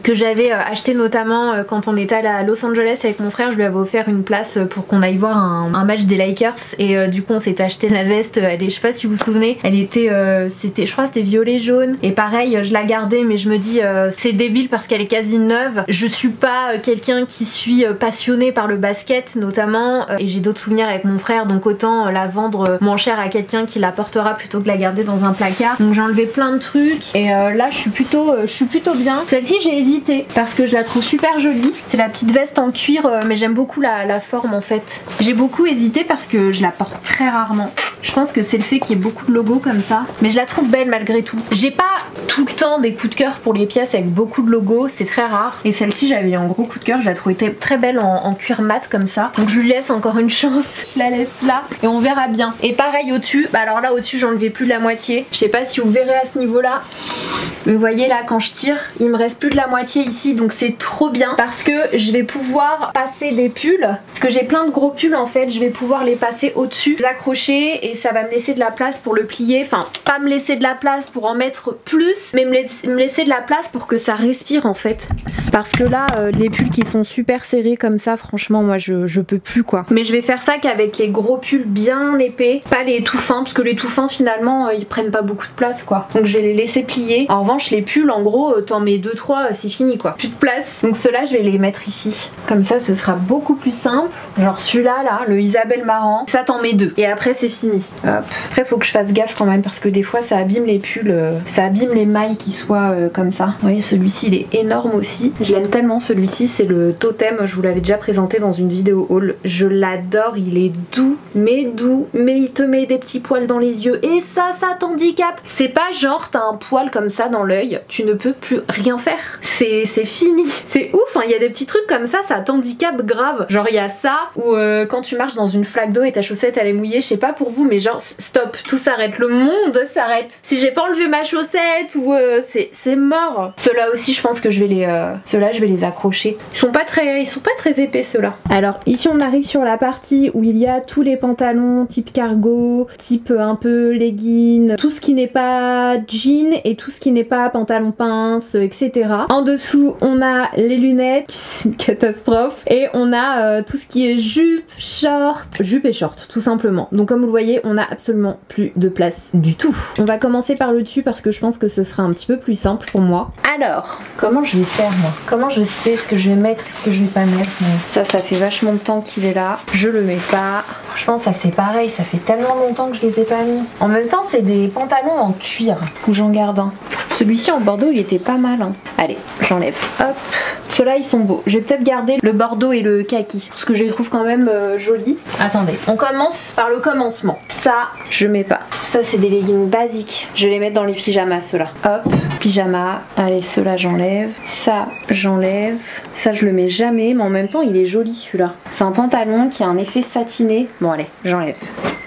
que j'avais achetée notamment quand on était allé à Los Angeles avec mon frère. Je lui avais offert une place pour qu'on aille voir un match des Lakers et du coup on s'est acheté la veste. Je sais pas si vous vous souvenez, elle était je crois c'était violet jaune et pareil je la gardais, mais je me dis c'est débile parce qu'elle est quasi neuve. Je suis pas quelqu'un qui suis passionné par le basket notamment et j'ai d'autres souvenirs avec mon frère, donc autant la vendre moins cher à quelqu'un qui la portera plutôt que la garder dans un placard. Donc j'ai enlevé plein de trucs et là je suis plutôt bien. Celle-ci j'ai hésité parce que je la trouve super jolie. C'est la petite veste en cuir mais j'aime beaucoup la forme en fait. J'ai beaucoup hésité parce que je la porte très rarement. Je pense que c'est le fait qu'il y ait beaucoup de logos comme ça, mais je la trouve belle malgré tout. J'ai pas tout le temps des coups de cœur pour les pièces avec beaucoup de logos, c'est très rare. Et celle-ci j'avais un gros coup de cœur, je la trouvais très belle en cuir mat comme ça. Donc je lui laisse encore une chance, je la laisse là et on verra bien. Et pareil au-dessus, bah alors là au-dessus j'en enlevais plus de la moitié. Je sais pas si vous verrez à ce niveau-là. Mais vous voyez là quand je tire, il me reste plus de la moitié ici, donc c'est trop bien parce que je vais pouvoir passer des pulls. Parce que j'ai plein de gros pulls en fait, je vais pouvoir les passer au-dessus, les accrocher et ça va me laisser de la place pour le plier. Enfin, pas me laisser de la place pour en mettre plus, mais me laisser de la place pour que ça respire en fait. Parce que là, les pulls qui sont super serrés comme ça, franchement moi je peux plus quoi. Mais je vais faire ça qu'avec les gros pulls bien épais, pas les tout fins, parce que les tout fins finalement ils prennent pas beaucoup de place quoi. Donc je vais les laisser plier. En revanche les pulls en gros t'en mets 2-3 c'est fini quoi. Plus de place. Donc ceux-là je vais les mettre ici. Comme ça ce sera beaucoup plus simple. Genre celui-là là, le Isabelle Marant, ça t'en mets 2. Et après c'est fini. Hop. Après faut que je fasse gaffe quand même parce que des fois ça abîme les pulls, ça abîme les mailles qui soient comme ça. Vous voyez celui-ci il est énorme aussi. Je l'aime tellement celui-ci, c'est le Totem, je vous l'avais déjà présenté dans une vidéo haul. Je l'adore, il est doux, mais il te met des petits poils dans les yeux et ça t'handicape. C'est pas genre t'as un poil comme ça dans l'œil, tu ne peux plus rien faire. C'est fini. C'est ouf, hein, il y a des petits trucs comme ça t'handicape grave. Genre il y a ça, ou quand tu marches dans une flaque d'eau et ta chaussette elle est mouillée, je sais pas pour vous, mais genre stop, tout s'arrête, le monde s'arrête. Si j'ai pas enlevé ma chaussette ou c'est mort. Ceux-là aussi je pense que je vais les accrocher. Ils sont pas très épais ceux-là. Alors ici on arrive sur la partie où il y a tous les pantalons type cargo, type un peu legging, tout ce qui n'est pas jean et tout ce qui n'est pas pantalon pince, etc. En dessous on a les lunettes, c'est une catastrophe, et on a tout ce qui est jupe et short tout simplement. Donc comme vous le voyez on a absolument plus de place du tout. On va commencer par le dessus parce que je pense que ce sera un petit peu plus simple pour moi. Alors comment je vais faire moi? Comment je sais ce que je vais mettre et ce que je vais pas mettre? Ça fait vachement de temps qu'il est là, je le mets pas. Franchement ça c'est pareil, ça fait tellement longtemps que je les ai pas mis. En même temps c'est des pantalons en cuir où j'en garde un. Celui-ci en bordeaux il était pas mal hein. Allez j'enlève, hop. Ceux-là ils sont beaux, je vais peut-être garder le bordeaux et le kaki parce que je les trouve quand même jolis. Attendez, on commence par le commencement. Ça je mets pas, ça c'est des leggings basiques, je vais les mettre dans les pyjamas ceux-là. Hop, pyjama, allez ceux-là j'enlève, ça j'enlève, ça je le mets jamais mais en même temps il est joli celui-là. C'est un pantalon qui a un effet satiné, bon allez j'enlève.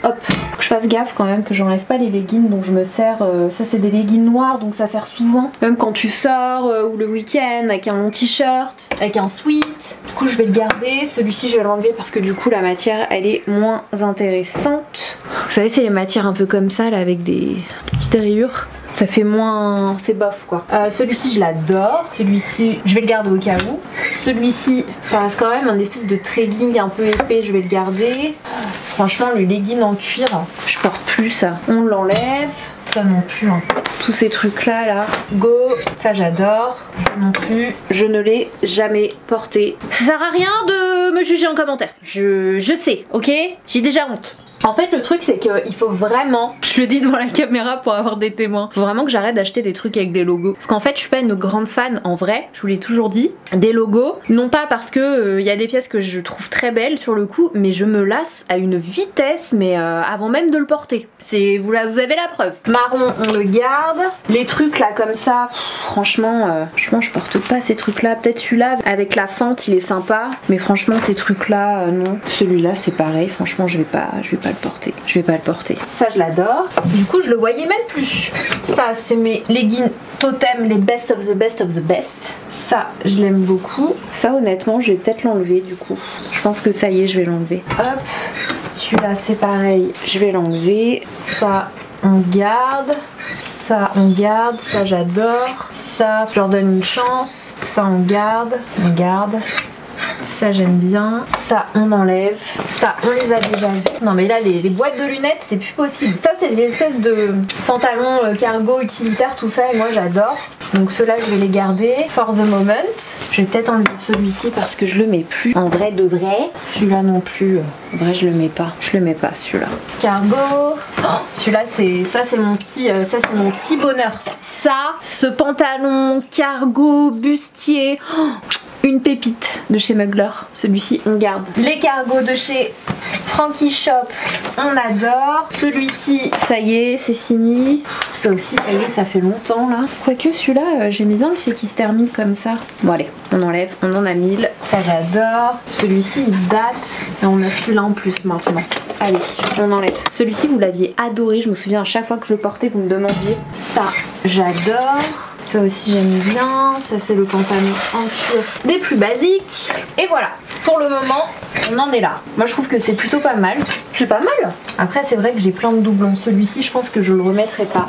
Hop, faut que je fasse gaffe quand même que j'enlève pas les leggings dont je me sers. Ça c'est des leggings noirs donc ça sert souvent. Même quand tu sors ou le week-end avec un long t-shirt, avec un sweat. Du coup je vais le garder. Celui-ci je vais l'enlever parce que du coup la matière elle est moins intéressante. Vous savez c'est les matières un peu comme ça là avec des petites rayures. Ça fait moins... c'est bof quoi. Celui-ci je l'adore. Celui-ci je vais le garder au cas où. Celui-ci ça reste quand même un espèce de trailing un peu épais, je vais le garder. Franchement le legging en cuir je porte plus ça. On l'enlève. Ça non plus hein. Tous ces trucs là go, ça j'adore. Ça non plus, je ne l'ai jamais porté. Ça sert à rien de me juger en commentaire. Je sais, ok? J'ai déjà honte. En fait le truc c'est qu'il faut vraiment, je le dis devant la caméra pour avoir des témoins, faut vraiment que j'arrête d'acheter des trucs avec des logos. Parce qu'en fait je suis pas une grande fan en vrai, je vous l'ai toujours dit, des logos. Non pas parce que y a des pièces que je trouve très belles sur le coup, mais je me lasse à une vitesse, mais avant même de le porter. Vous avez la preuve. Marron on le garde. Les trucs là comme ça, franchement je porte pas ces trucs là. Peut-être celui-là avec la fente il est sympa, mais franchement ces trucs là non. Celui-là c'est pareil, franchement je vais pas le porter. Je vais pas le porter. Ça je l'adore. Du coup je le voyais même plus. Ça c'est mes leggings totem, les best of the best of the best. Ça je l'aime beaucoup. Ça honnêtement je vais peut-être l'enlever du coup. Je pense que ça y est je vais l'enlever. Hop. Celui-là c'est pareil, je vais l'enlever. Ça on garde. Ça on garde. Ça j'adore. Ça je leur donne une chance. Ça on garde. On garde. Ça j'aime bien. Ça on enlève. Ça on les a déjà vus. Non mais là les boîtes de lunettes c'est plus possible. Ça c'est des espèces de pantalons cargo utilitaires tout ça et moi j'adore. Donc ceux-là je vais les garder for the moment. Je vais peut-être enlever celui-ci parce que je le mets plus. En vrai de vrai. Celui-là non plus. En vrai je le mets pas. Je le mets pas celui-là. Cargo. Oh, celui-là c'est mon petit bonheur. Ça, ce pantalon cargo bustier. Oh, une pépite de chez Mugler. Celui-ci on garde. Les cargos de chez Frankie Shop, on adore. Celui-ci, ça y est, c'est fini. Ça aussi, ça y est, ça fait longtemps là. Quoique celui-là, j'aime bien le fait qu'il se termine comme ça. Bon allez, on enlève, on en a 1000. Ça j'adore. Celui-ci, il date. Et on a celui-là en plus maintenant. Allez, on enlève. Celui-ci, vous l'aviez adoré. Je me souviens à chaque fois que je le portais, vous me demandiez. Ça, j'adore. Ça aussi j'aime bien, ça c'est le pantalon en cuir des plus basiques. Et voilà, pour le moment on en est là. Moi je trouve que c'est plutôt pas mal. C'est pas mal. Après c'est vrai que j'ai plein de doublons. Celui-ci je pense que je le remettrai pas.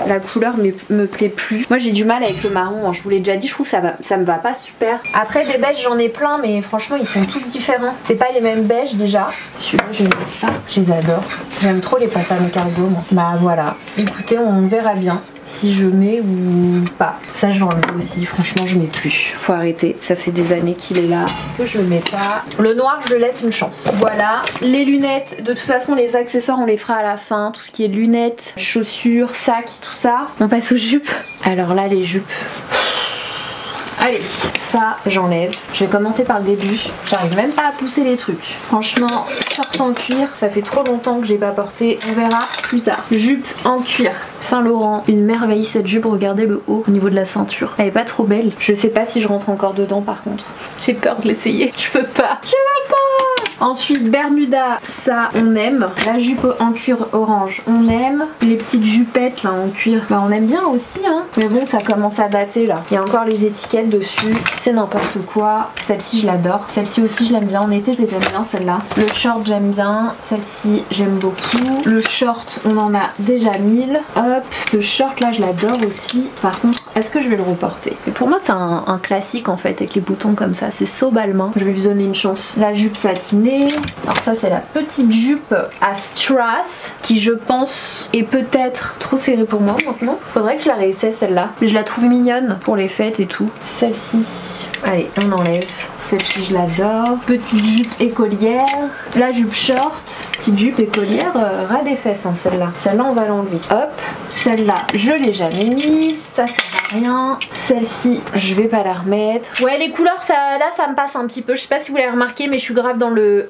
La couleur me plaît plus. Moi j'ai du mal avec le marron, hein. Je vous l'ai déjà dit, je trouve que ça me va pas super. Après des beiges j'en ai plein mais franchement ils sont tous différents. C'est pas les mêmes beiges déjà. Celui-là je vais mettre ça, je les adore. J'aime trop les pantalons cargo moi. Bah voilà, écoutez on verra bien si je mets ou pas. Ça je vais enlever aussi, franchement je mets plus. Faut arrêter, ça fait des années qu'il est là, que je le mets pas. Le noir je le laisse une chance. Voilà, les lunettes, de toute façon les accessoires on les fera à la fin. Tout ce qui est lunettes, chaussures, sacs, tout ça. On passe aux jupes. Alors là les jupes... Allez, ça j'enlève. Je vais commencer par le début. J'arrive même pas à pousser les trucs. Franchement, short en cuir, ça fait trop longtemps que j'ai pas porté. On verra plus tard. Jupe en cuir. Saint-Laurent, une merveille cette jupe, regardez le haut au niveau de la ceinture. Elle est pas trop belle. Je sais pas si je rentre encore dedans par contre. J'ai peur de l'essayer. Je peux pas. Je peux pas. Ensuite Bermuda, ça on aime. La jupe en cuir orange, on aime. Les petites jupettes là en cuir, bah on aime bien aussi hein. Mais bon ça commence à dater là. Il y a encore les étiquettes dessus, c'est n'importe quoi. Celle-ci je l'adore. Celle-ci aussi je l'aime bien. En été je les aime bien celle-là. Le short j'aime bien. Celle-ci j'aime beaucoup. Le short on en a déjà 1000. Hop, le short là je l'adore aussi. Par contre est-ce que je vais le reporter? Et pour moi c'est un classique en fait avec les boutons comme ça. C'est so balmain. Je vais lui donner une chance. La jupe satinée. Alors ça c'est la petite jupe à strass qui je pense est peut-être trop serrée pour moi maintenant. Faudrait que je la réessaie celle-là. Mais je la trouve mignonne pour les fêtes et tout. Celle-ci, allez on enlève. Celle-ci je l'adore. Petite jupe écolière. La jupe short. Petite jupe écolière ras des fesses hein, celle-là. Celle-là on va l'enlever. Hop. Celle-là je l'ai jamais mise. Ça sert à rien. Celle-ci je vais pas la remettre. Ouais les couleurs là ça me passe un petit peu. Je sais pas si vous l'avez remarqué mais je suis grave dans le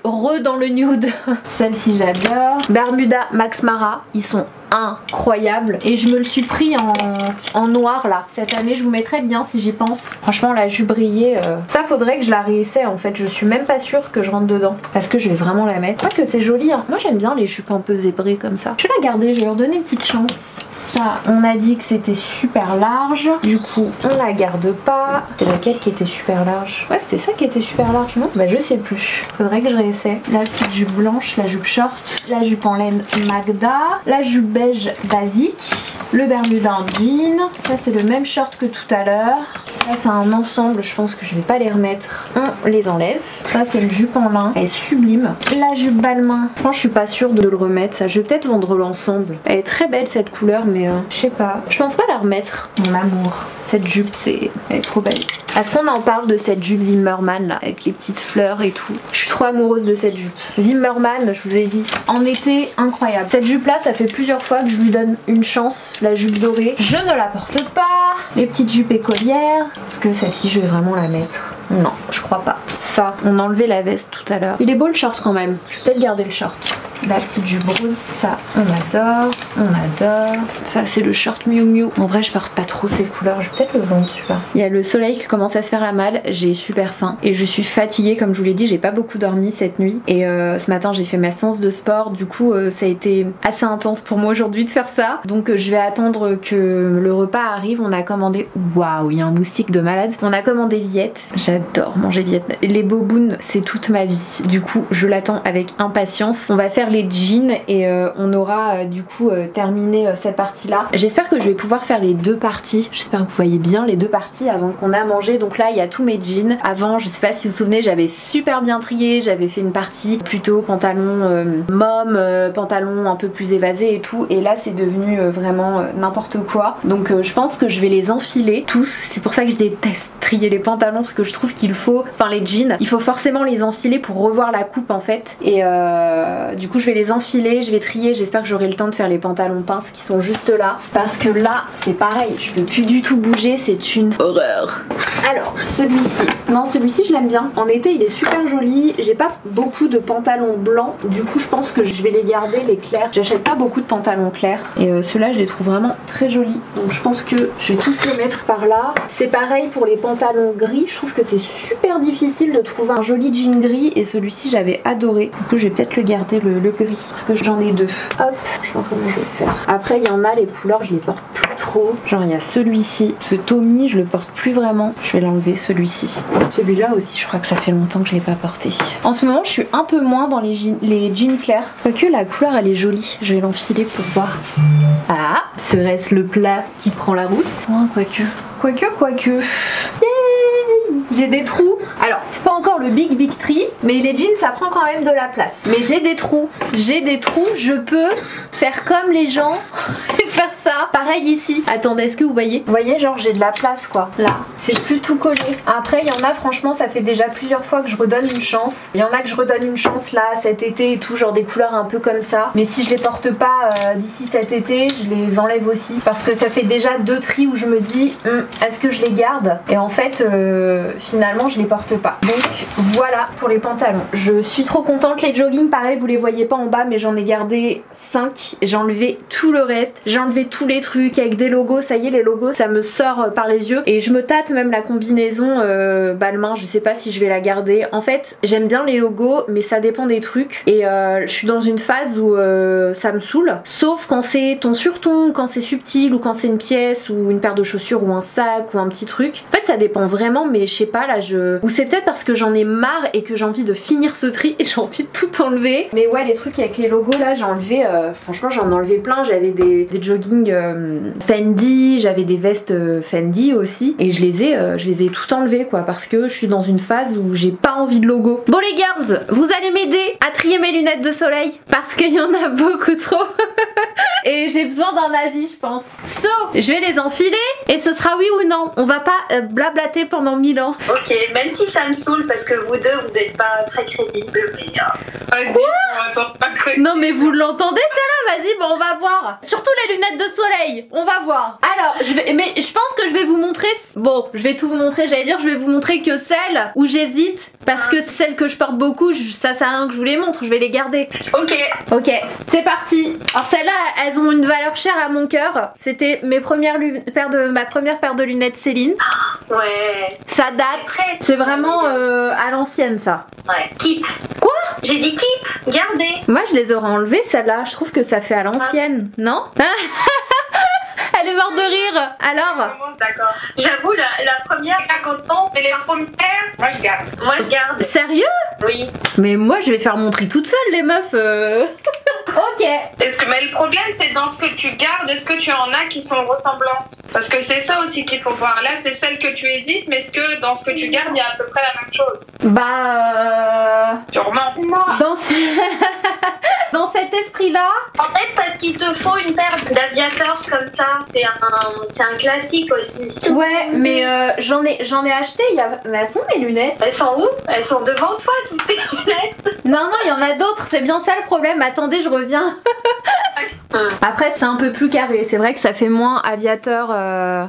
nude. Celle-ci j'adore. Bermuda Max Mara. Ils sont incroyables et je me le suis pris en noir là cette année. Je vous mettrai le lien si j'y pense. Franchement la jupe brillée ça faudrait que je la réessaie en fait. Je suis même pas sûre que je rentre dedans parce que je vais vraiment la mettre. Pas que c'est joli hein. Moi j'aime bien les jupes un peu zébrées comme ça. Je vais la garder, je vais leur donner une petite chance. Ça on a dit que c'était super large, du coup on la garde pas. C'était laquelle qui était super large? Ouais c'était ça qui était super large non? Bah je sais plus, faudrait que je réessaie. La petite jupe blanche, la jupe short, la jupe en laine Magda, la jupe beige basique, le Bermuda en jean. Ça c'est le même short que tout à l'heure. Ça c'est un ensemble, je pense que je vais pas les remettre. On les enlève. Ça c'est une jupe en lin, elle est sublime. La jupe balmain, franchement je suis pas sûre de le remettre. Ça je vais peut-être vendre l'ensemble. Elle est très belle cette couleur mais je sais pas. Je pense pas la remettre. Mon amour. Cette jupe, elle est trop belle. Est-ce qu'on en parle de cette jupe Zimmermann là, avec les petites fleurs et tout? Je suis trop amoureuse de cette jupe. Zimmermann, je vous ai dit, en été, incroyable. Cette jupe là, ça fait plusieurs fois que je lui donne une chance, la jupe dorée. Je ne la porte pas. Les petites jupes écolières. Est-ce que celle-ci, je vais vraiment la mettre? Non, je crois pas. Ça, on a enlevé la veste tout à l'heure. Il est beau le short quand même. Je vais peut-être garder le short. La petite jupe rose, ça on adore, on adore. Ça c'est le short Miu Miu. En vrai je porte pas trop ces couleurs, je vais peut-être le vendre celui-là. Il y a le soleil qui commence à se faire la malle, j'ai super faim et je suis fatiguée comme je vous l'ai dit, j'ai pas beaucoup dormi cette nuit et ce matin j'ai fait ma séance de sport, du coup ça a été assez intense pour moi aujourd'hui de faire ça. Donc je vais attendre que le repas arrive, on a commandé, waouh il y a un moustique de malade. On a commandé Viette, j'adore manger Viette. Les bobounes c'est toute ma vie, du coup je l'attends avec impatience. On va faire les jeans et on aura du coup terminé cette partie là. J'espère que je vais pouvoir faire les deux parties, j'espère que vous voyez bien les deux parties avant qu'on a mangé. Donc là il y a tous mes jeans. Avant je sais pas si vous vous souvenez j'avais super bien trié, j'avais fait une partie plutôt pantalon mom, pantalon un peu plus évasé et tout, et là c'est devenu vraiment n'importe quoi. Donc je pense que je vais les enfiler tous, c'est pour ça que je déteste trier les pantalons parce que je trouve qu'il faut, enfin les jeans, il faut forcément les enfiler pour revoir la coupe en fait, et du coup je vais les enfiler, je vais trier, j'espère que j'aurai le temps de faire les pantalons pinces qui sont juste là parce que là c'est pareil, je peux plus du tout bouger, c'est une horreur. Alors celui-ci, non celui-ci je l'aime bien, en été il est super joli, j'ai pas beaucoup de pantalons blancs, du coup je pense que je vais les garder les clairs, j'achète pas beaucoup de pantalons clairs et ceux-là je les trouve vraiment très jolis, donc je pense que je vais tous les mettre par là. C'est pareil pour les pantalons gris, je trouve que c'est super difficile de trouver un joli jean gris et celui-ci j'avais adoré, du coup je vais peut-être le garder le gris parce que j'en ai deux. Hop, je vois comment je vais faire. Après il y en a les couleurs je les porte plus trop, genre il y a celui-ci, ce Tommy je le porte plus vraiment, je vais l'enlever celui-ci. Celui-là aussi je crois que ça fait longtemps que je l'ai pas porté. En ce moment je suis un peu moins dans les jeans clairs, quoique la couleur elle est jolie, je vais l'enfiler pour voir. Ah, serait-ce le plat qui prend la route? Oh, quoique. J'ai des trous. Alors, c'est pas encore le big tree, mais les jeans ça prend quand même de la place. Mais j'ai des trous. Je peux faire comme les gens et faire ça. Pareil ici. Attendez, est-ce que vous voyez? Vous voyez, genre j'ai de la place quoi. Là, c'est plus tout collé. Après, il y en a, franchement, ça fait déjà plusieurs fois que je redonne une chance. Il y en a que je redonne une chance là, cet été et tout, genre des couleurs un peu comme ça. Mais si je les porte pas d'ici cet été, je les enlève aussi. Parce que ça fait déjà 2 tris où je me dis, est-ce que je les garde? Et en fait, finalement, je les porte pas. Donc voilà pour les pantalons. Je suis trop contente. Les joggings, pareil, vous les voyez pas en bas, mais j'en ai gardé 5. J'ai enlevé tout le reste. J'ai enlevé tous les trucs avec des logos. Ça y est, les logos, ça me sort par les yeux. Et je me tâte même la combinaison Balmain. Je sais pas si je vais la garder. En fait, j'aime bien les logos, mais ça dépend des trucs. Et je suis dans une phase où ça me saoule. Sauf quand c'est ton sur ton, quand c'est subtil, ou quand c'est une pièce, ou une paire de chaussures, ou un sac, ou un petit truc. En fait, ça dépend vraiment, mais je sais pas, là, ou c'est peut-être parce que j'en ai marre et que j'ai envie de finir ce tri et j'ai envie de tout enlever. Mais ouais, les trucs avec les logos là, j'ai enlevé, franchement j'en ai enlevé plein. J'avais des joggings Fendi, j'avais des vestes Fendi aussi, et je les ai tout enlevés quoi, parce que je suis dans une phase où j'ai pas envie de logo. Bon les girls, vous allez m'aider à trier mes lunettes de soleil parce qu'il y en a beaucoup trop et j'ai besoin d'un avis je pense. So, je vais les enfiler et ce sera oui ou non. On va pas blablater pendant 1000 ans. Ok, même si ça me saoule parce que vous deux vous êtes pas très crédibles, mais non mais vous l'entendez celle-là? Vas-y, bon on va voir. Surtout les lunettes de soleil, on va voir. Alors, mais je pense que je vais vous montrer, bon je vais tout vous montrer, j'allais dire je vais vous montrer que celles où j'hésite, parce que celles que je porte beaucoup, ça sert à rien que je vous les montre, je vais les garder. Ok, c'est parti. Alors celles-là, elles ont une valeur chère à mon cœur. C'était ma première paire de lunettes Céline. Ouais. Ça date, c'est vraiment à l'ancienne ça. Ouais. Keep. Quoi? J'ai dit keep, gardez. Moi je les aurais enlevées celles-là, je trouve que ça fait à l'ancienne, non? Elle est morte de rire. Alors? D'accord. J'avoue, la première, à content, et les premières, moi je garde. Moi je garde. Sérieux? Oui. Mais moi je vais faire mon tri toute seule les meufs. Ok. Mais le problème, c'est dans ce que tu gardes, est-ce que tu en as qui sont ressemblantes? Parce que c'est ça aussi qu'il faut voir. Là, c'est celle que tu hésites, mais est-ce que dans ce que tu gardes, il y a à peu près la même chose? Sûrement. Dans cet esprit-là. En fait, parce qu'il te faut une paire d'aviateurs comme ça. C'est un classique aussi. Ouais, mais j'en ai acheté. Mais elles sont mes lunettes. Elles sont où? Elles sont devant toi, toutes tes lunettes. Non, il y en a d'autres. C'est bien ça le problème. Attendez, je reviens. Après, c'est un peu plus carré. C'est vrai que ça fait moins aviateur.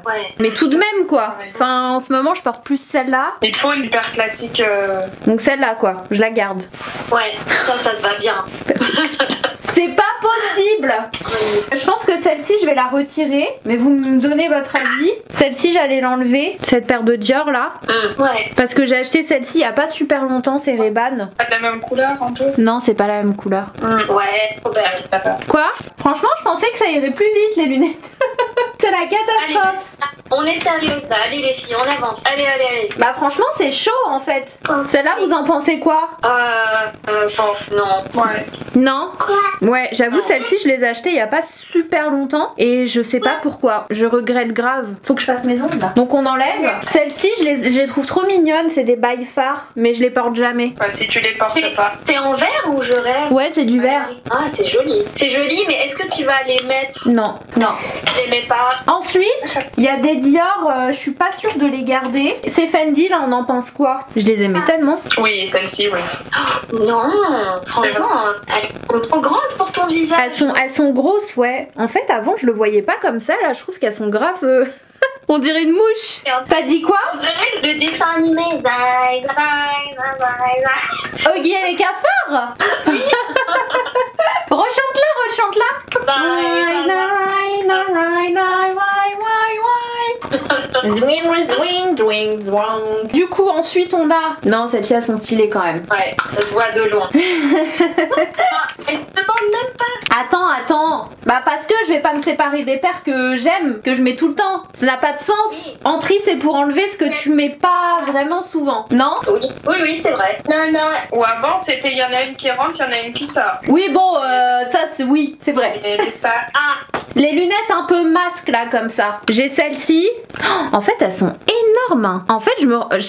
Ouais. Mais tout de même, quoi. Enfin, en ce moment, je porte plus celle-là. Il te faut une paire classique. Donc celle-là, quoi. Je la garde. Ouais, ça te va bien. C'est pas possible. Je pense que celle-ci je vais la retirer, mais vous me donnez votre avis. Celle-ci j'allais l'enlever, cette paire de Dior là. Ouais. Parce que j'ai acheté celle-ci il y a pas super longtemps, c'est Ray-Ban. Pas de la même couleur un peu? Non, c'est pas la même couleur. Ouais, trop belle. Quoi? Franchement, je pensais que ça irait plus vite les lunettes. C'est la catastrophe. Allez, on est sérieuse là, allez les filles, on avance. Allez. Bah franchement c'est chaud en fait. Celle-là vous en pensez quoi? Non. Ouais. Non? Ouais, j'avoue celle-ci je les ai achetées il y a pas super longtemps et je sais pas pourquoi. Je regrette grave. Faut que je fasse mes ongles là. Donc on enlève. Celle-ci je les trouve trop mignonnes, c'est des bails phares, mais je les porte jamais. Bah, si tu les portes pas. T'es en vert ou je rêve? Ouais, c'est du vert. Ah, c'est joli. C'est joli, mais est-ce que tu vas les mettre? Non. Je les mets pas. Ensuite, il y a des Dior, je suis pas sûre de les garder. C'est Fendi, là, on en pense quoi? Je les aimais tellement. Oui, celle-ci, oui. Non, franchement, elles sont trop grandes pour ton visage. Elles sont grosses, ouais. En fait, avant, je le voyais pas comme ça. Là, je trouve qu'elles sont grave... On dirait une mouche. T'as dit quoi? On dirait le dessin animé. Oggy et les cafards. Rechante-la. Du coup, ensuite, on a... Non, celles-ci, elles sont stylées quand même. Ouais, ça se voit de loin. Elles te demandent même pas. Attends. Bah parce que je vais pas me séparer des paires que j'aime, que je mets tout le temps. Ça n'a pas de sens. En tri, c'est pour enlever ce que tu mets pas vraiment souvent. Non? Oui, c'est vrai. Non. Ou avant, c'était il y en a une qui rentre, il y en a une qui sort. Oui, bon, ça, oui, c'est vrai. Et ça... Les lunettes un peu masques là, comme ça. J'ai celle-ci. Oh, en fait, elles sont énormes. Hein. En fait,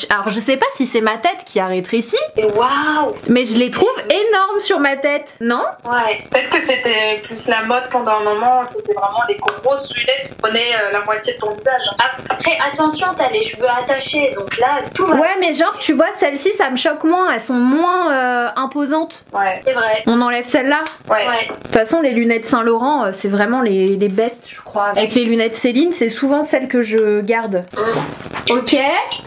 alors, je sais pas si c'est ma tête qui a rétréci. Et waouh! Mais je les trouve énormes sur ma tête, non? Ouais. Peut-être que c'était plus la mode pendant un moment. C'était vraiment les grosses lunettes qui prenaient la moitié de ton visage. Après, attention, t'as les cheveux attachés. Donc là, tout va. Ouais, mais genre, tu vois, celles-ci, ça me choque moins. Elles sont moins imposantes. Ouais. C'est vrai. On enlève celle-là? Ouais. De toute façon, les lunettes Saint-Laurent, c'est vraiment les best, je crois. Avec les lunettes Céline, c'est souvent celles que je garde. Ok.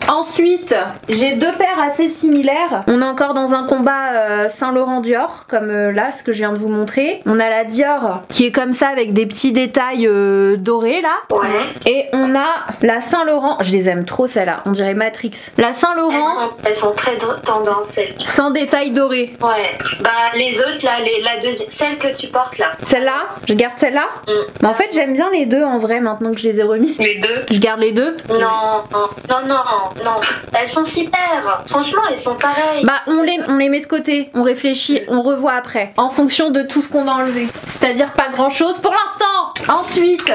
Ensuite, j'ai deux paires assez similaires. On est encore dans un combat Saint-Laurent-Dior, comme là, ce que je viens de vous montrer. On a la Dior qui est comme ça avec des petits détails dorés là. Ouais. Et on a la Saint-Laurent. Je les aime trop celles-là. On dirait Matrix. La Saint-Laurent. Elles sont très tendance celles. Sans détails dorés. Ouais. Bah les autres là, celle que tu portes là. Celle-là, je garde celle-là. Mais en fait, j'aime bien les deux en vrai maintenant que je les ai remis. Les deux. Je garde les deux. Non. Elles sont super. Franchement, elles sont pareilles. Bah on les met de côté, on réfléchit, on revoit après. En fonction de tout ce qu'on a enlevé. C'est-à-dire pas grand chose pour l'instant. Ensuite.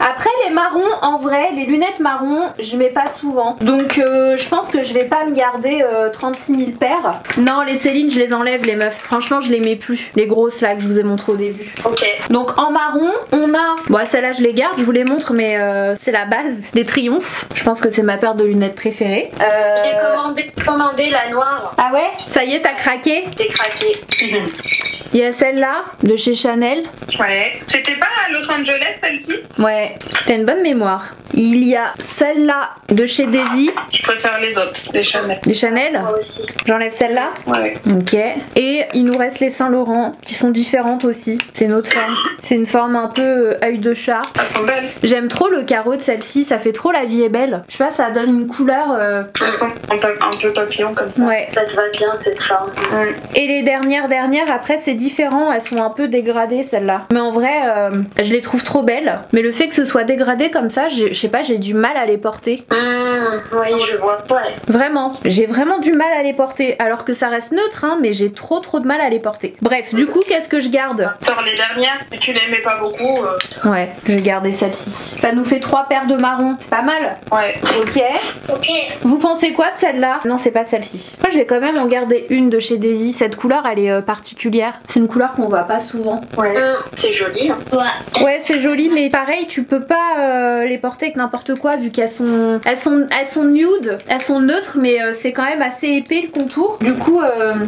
Après les marrons, en vrai, les lunettes marron, je mets pas souvent. Donc je pense que je vais pas me garder 36 000 paires. Non, les Céline, je les enlève les meufs. Franchement, je les mets plus. Les grosses là que je vous ai montré au début. Ok. Donc en marron, on a... Bon, celle-là je les garde, je vous les montre, mais c'est la base. Les Triomphes. Je pense que c'est ma paire de lunettes préférée. J'ai commandé la noire. Ah ouais? Ça y est, t'as craqué? J'ai craqué. Il y a celle-là, de chez Chanel. Ouais. C'était pas à Los Angeles celle-ci? Ouais, t'as une bonne mémoire. Il y a celle-là de chez Daisy. Je préfère les autres, les Chanel. Les Chanel? Moi aussi. J'enlève celle-là? Ouais. Ok. Et il nous reste les Saint-Laurent, qui sont différentes aussi. C'est une autre forme. C'est une forme un peu œil de chat. Elles sont belles. J'aime trop le carreau de celle-ci, ça fait trop La Vie est belle. Je sais pas, ça donne une couleur... Elles sont un peu papillon comme ça. Ouais. Ça te va bien cette forme. Et les dernières, après c'est différent, elles sont un peu dégradées celles-là. Mais en vrai, je les trouve trop belles. Mais le fait que ce soit dégradé comme ça, je sais sais pas, j'ai du mal à les porter. Oui, je vois. Ouais. Vraiment, j'ai vraiment du mal à les porter. Alors que ça reste neutre, hein, mais j'ai trop de mal à les porter. Bref, du coup, qu'est-ce que je garde? Sur les dernières, si tu l'aimais pas beaucoup. Ouais, je vais garder celle-ci. Ça nous fait 3 paires de marron. C'est pas mal. Ouais. Ok. Ok. Vous pensez quoi de celle-là? Non, c'est pas celle-ci. Moi, je vais quand même en garder une de chez Daisy. Cette couleur, elle est particulière. C'est une couleur qu'on voit pas souvent. Ouais. C'est joli. Hein. Ouais. Ouais, c'est joli, mais pareil, tu peux pas les porter avec n'importe quoi vu qu'elles sont nude, elles sont neutres, mais c'est quand même assez épais le contour. Du coup,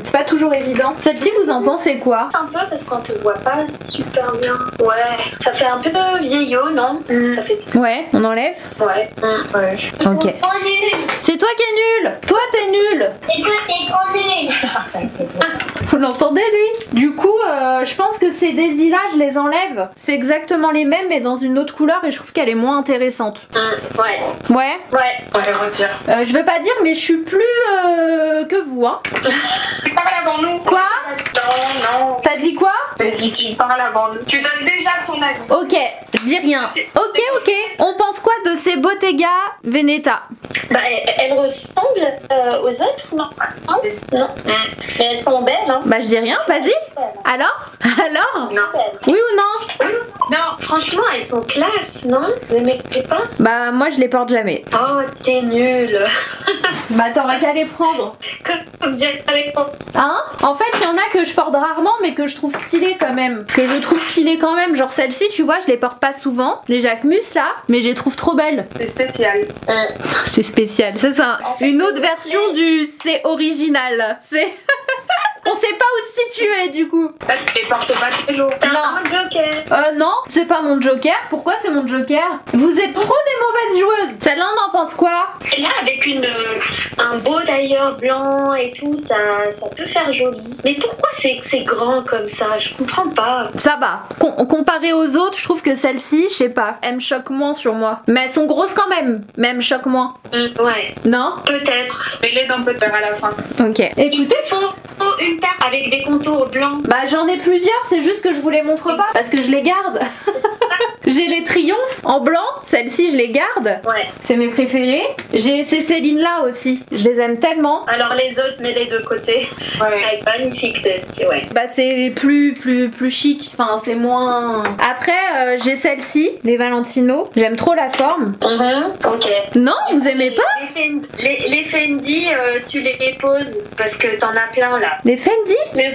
c'est pas toujours évident. Celle-ci, vous en pensez quoi? Un peu parce qu'on te voit pas super bien. Ouais. Ça fait un peu vieillot, non? Ça fait. Ouais, on enlève? Ouais. Ouais. Ok. C'est toi qui es nul. Toi, t'es nul. C'est toi qui es trop nul. Vous l'entendez, lui? Du coup, je pense que ces Daisy-là, je les enlève. C'est exactement les mêmes, mais dans une autre couleur, et je trouve qu'elle est moins intéressante. Ouais. Ouais. Ouais. Ouais, retire. Je veux pas dire, mais je suis plus que vous, hein. Tu parles avant nous. Quoi? Non. T'as dit quoi? J'ai dit tu parles avant nous. Tu donnes déjà ton avis. Ok, je dis rien. Ok. On pense quoi de ces Bottega Veneta? Bah, elles ressemblent aux autres, non? Non. Mais elles sont belles, hein? Bah, je dis rien, vas-y. Alors? Non. Oui ou non? Non, franchement, elles sont classe, non? Vous aimez pas? Bah, moi, je les porte jamais. Oh, t'es nulle. Bah, t'aurais qu'à les prendre. Comme dirait avec moi. Hein? En fait, il y en a que je porte rarement, mais que je trouve stylé quand même. Que je trouve stylé quand même. Genre celle-ci, tu vois, je les porte pas souvent. Les Jacquemus, là. Mais je les trouve trop belles. C'est spécial. C'est spécial. Ça, c'est une autre version du c'est original. C'est... On sait pas où se situer du coup. Là, tu les portes pas tous les jours. T'as un joker. Non, c'est pas mon joker. Pourquoi c'est mon joker? Vous êtes trop des mauvaises joueuses. Celle-là, on en pense quoi? Là, avec un beau tailleur blanc et tout, ça peut faire joli. Mais pourquoi c'est grand comme ça? Je comprends pas. Ça va. Comparé aux autres, je trouve que celle-ci, je sais pas, elle me choque moins sur moi. Mais elles sont grosses quand même. Mais elles me choquent moins. Ouais. Non? Peut-être. Mais les dents peut faire à la fin. Ok. Écoutez. Il te faut une paire avec des contours blancs. Bah j'en ai plusieurs, c'est juste que je vous les montre pas parce que je les garde. J'ai les Triomphes en blanc, celles-ci je les garde. Ouais. C'est mes préférés. J'ai ces Céline là aussi, je les aime tellement. Alors les autres, mets les deux côtés. Ouais. C'est magnifique, c'est ouais. Bah c'est plus chic, enfin c'est moins... Après j'ai celle-ci, les Valentino, j'aime trop la forme. Ok. Non, vous aimez pas? Les Fendi, tu les poses parce que t'en as plein là. Les Fendi? Les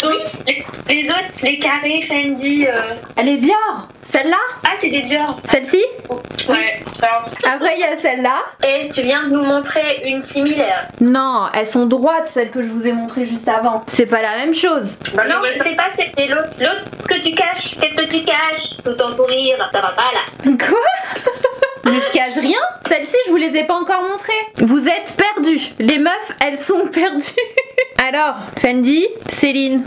autres, les carrés Fendi. Les Dior. Celle-là? Ah, c'est des Dior. Celle-ci? Ouais. Après il y a celle-là. Et tu viens de nous montrer une similaire. Non, elles sont droites, celles que je vous ai montrées juste avant. C'est pas la même chose. Bah, Non, c'est pas, c'est l'autre. L'autre, ce que tu caches. Qu'est-ce que tu caches sous ton sourire? Ça va pas là. Quoi? Mais je cache rien. Celles-ci, je vous les ai pas encore montrées. Vous êtes perdus. Les meufs, elles sont perdues. Alors, Fendi, Céline.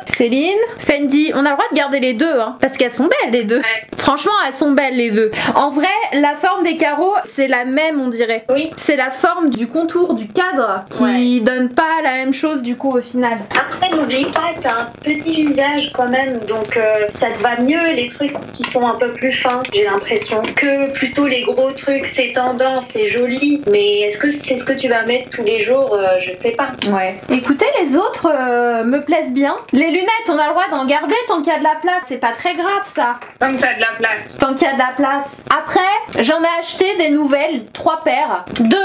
Céline, Fendi. On a le droit de garder les deux, hein, parce qu'elles sont belles les deux. Ouais. Franchement, elles sont belles les deux. En vrai, la forme des carreaux, c'est la même, on dirait. oui. C'est la forme du contour, du cadre, qui donne pas la même chose du coup au final. Après, n'oublie pas, t'as un petit visage quand même, donc ça te va mieux les trucs qui sont un peu plus fins, j'ai l'impression, que plutôt les gros trucs, c'est tendance, c'est joli, mais est-ce que c'est ce que tu vas mettre tous les jours? Je sais pas. Ouais. Écoutez, les autres me plaisent bien. Les lunettes, on a le droit d'en garder tant qu'il y a de la place, c'est pas très grave ça. Tant que t'as de la place. Tant qu'il y a de la place. Après, j'en ai acheté des nouvelles, 3 paires. 2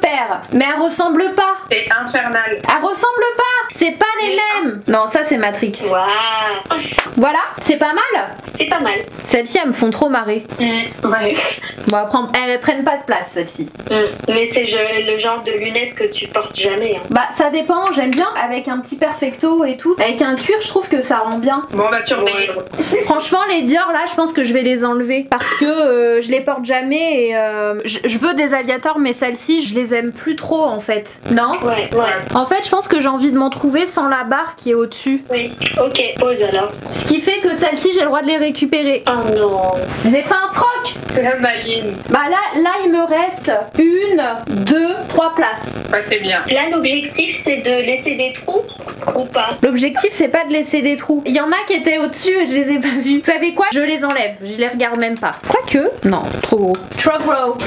paires. Mais elles ressemblent pas. C'est infernal. Elles ressemblent pas. C'est pas les mêmes. Non, ça c'est Matrix. Waouh, Voilà, c'est pas mal. c'est pas mal. Celles-ci, elles me font trop marrer. Ouais. Bon, elles prennent pas de place, celles-ci. Mais c'est le genre de lunettes que tu portes jamais. Hein. Bah, ça dépend. J'aime bien avec un petit perfecto et tout. Avec un cuir, je trouve que ça rend bien. Bon, bah surveiller. Franchement, les Dior, là, je pense que je vais les enlever. Parce que je les porte jamais et je veux des aviators, mais celles-ci, je les aime plus trop, en fait. Non? Ouais. En fait, je pense que j'ai envie de m'en trouver sans la barre qui est au-dessus. Oui. Ok, pose alors. Ce qui fait que celles-ci, j'ai le droit de les récupérer. Oh non. J'ai fait un troc. La maline. Bah là, il me reste 1, 2, 3 places. Bah, c'est bien. Là, l'objectif, c'est de laisser des trous ou pas. L'objectif c'est pas de laisser des trous. Il y en a qui étaient au-dessus et je les ai pas vus. Vous savez quoi? Je les enlève, je les regarde même pas. Quoique, non, trop gros. Trop gros.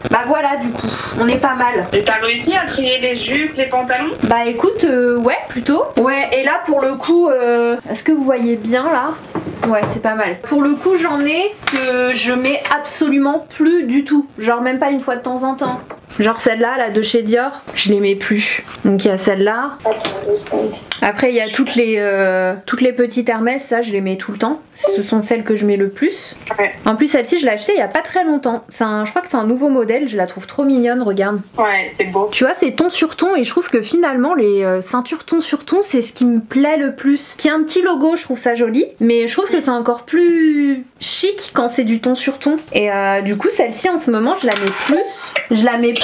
Bah voilà du coup, on est pas mal. Et t'as réussi à trier les jupes, les pantalons? Bah écoute, ouais plutôt. Ouais, et là pour le coup, est-ce que vous voyez bien là? Ouais, c'est pas mal. Pour le coup, j'en ai que je mets absolument plus du tout. Genre même pas une fois de temps en temps. Genre celle-là, là, de chez Dior, je les mets plus. Donc il y a celle-là. Après, il y a toutes les petites Hermès, ça, je les mets tout le temps. Ce sont celles que je mets le plus. Ouais. En plus, celle-ci, je l'ai achetée il y a pas très longtemps. Je crois que c'est un nouveau modèle, je la trouve trop mignonne, regarde. Ouais, c'est beau. Tu vois, c'est ton sur ton et je trouve que finalement, les ceintures ton sur ton, c'est ce qui me plaît le plus. Qui a un petit logo, je trouve ça joli. Mais je trouve que c'est encore plus chic quand c'est du ton sur ton. Et du coup, celle-ci, en ce moment, je la mets plus. Je la mets plus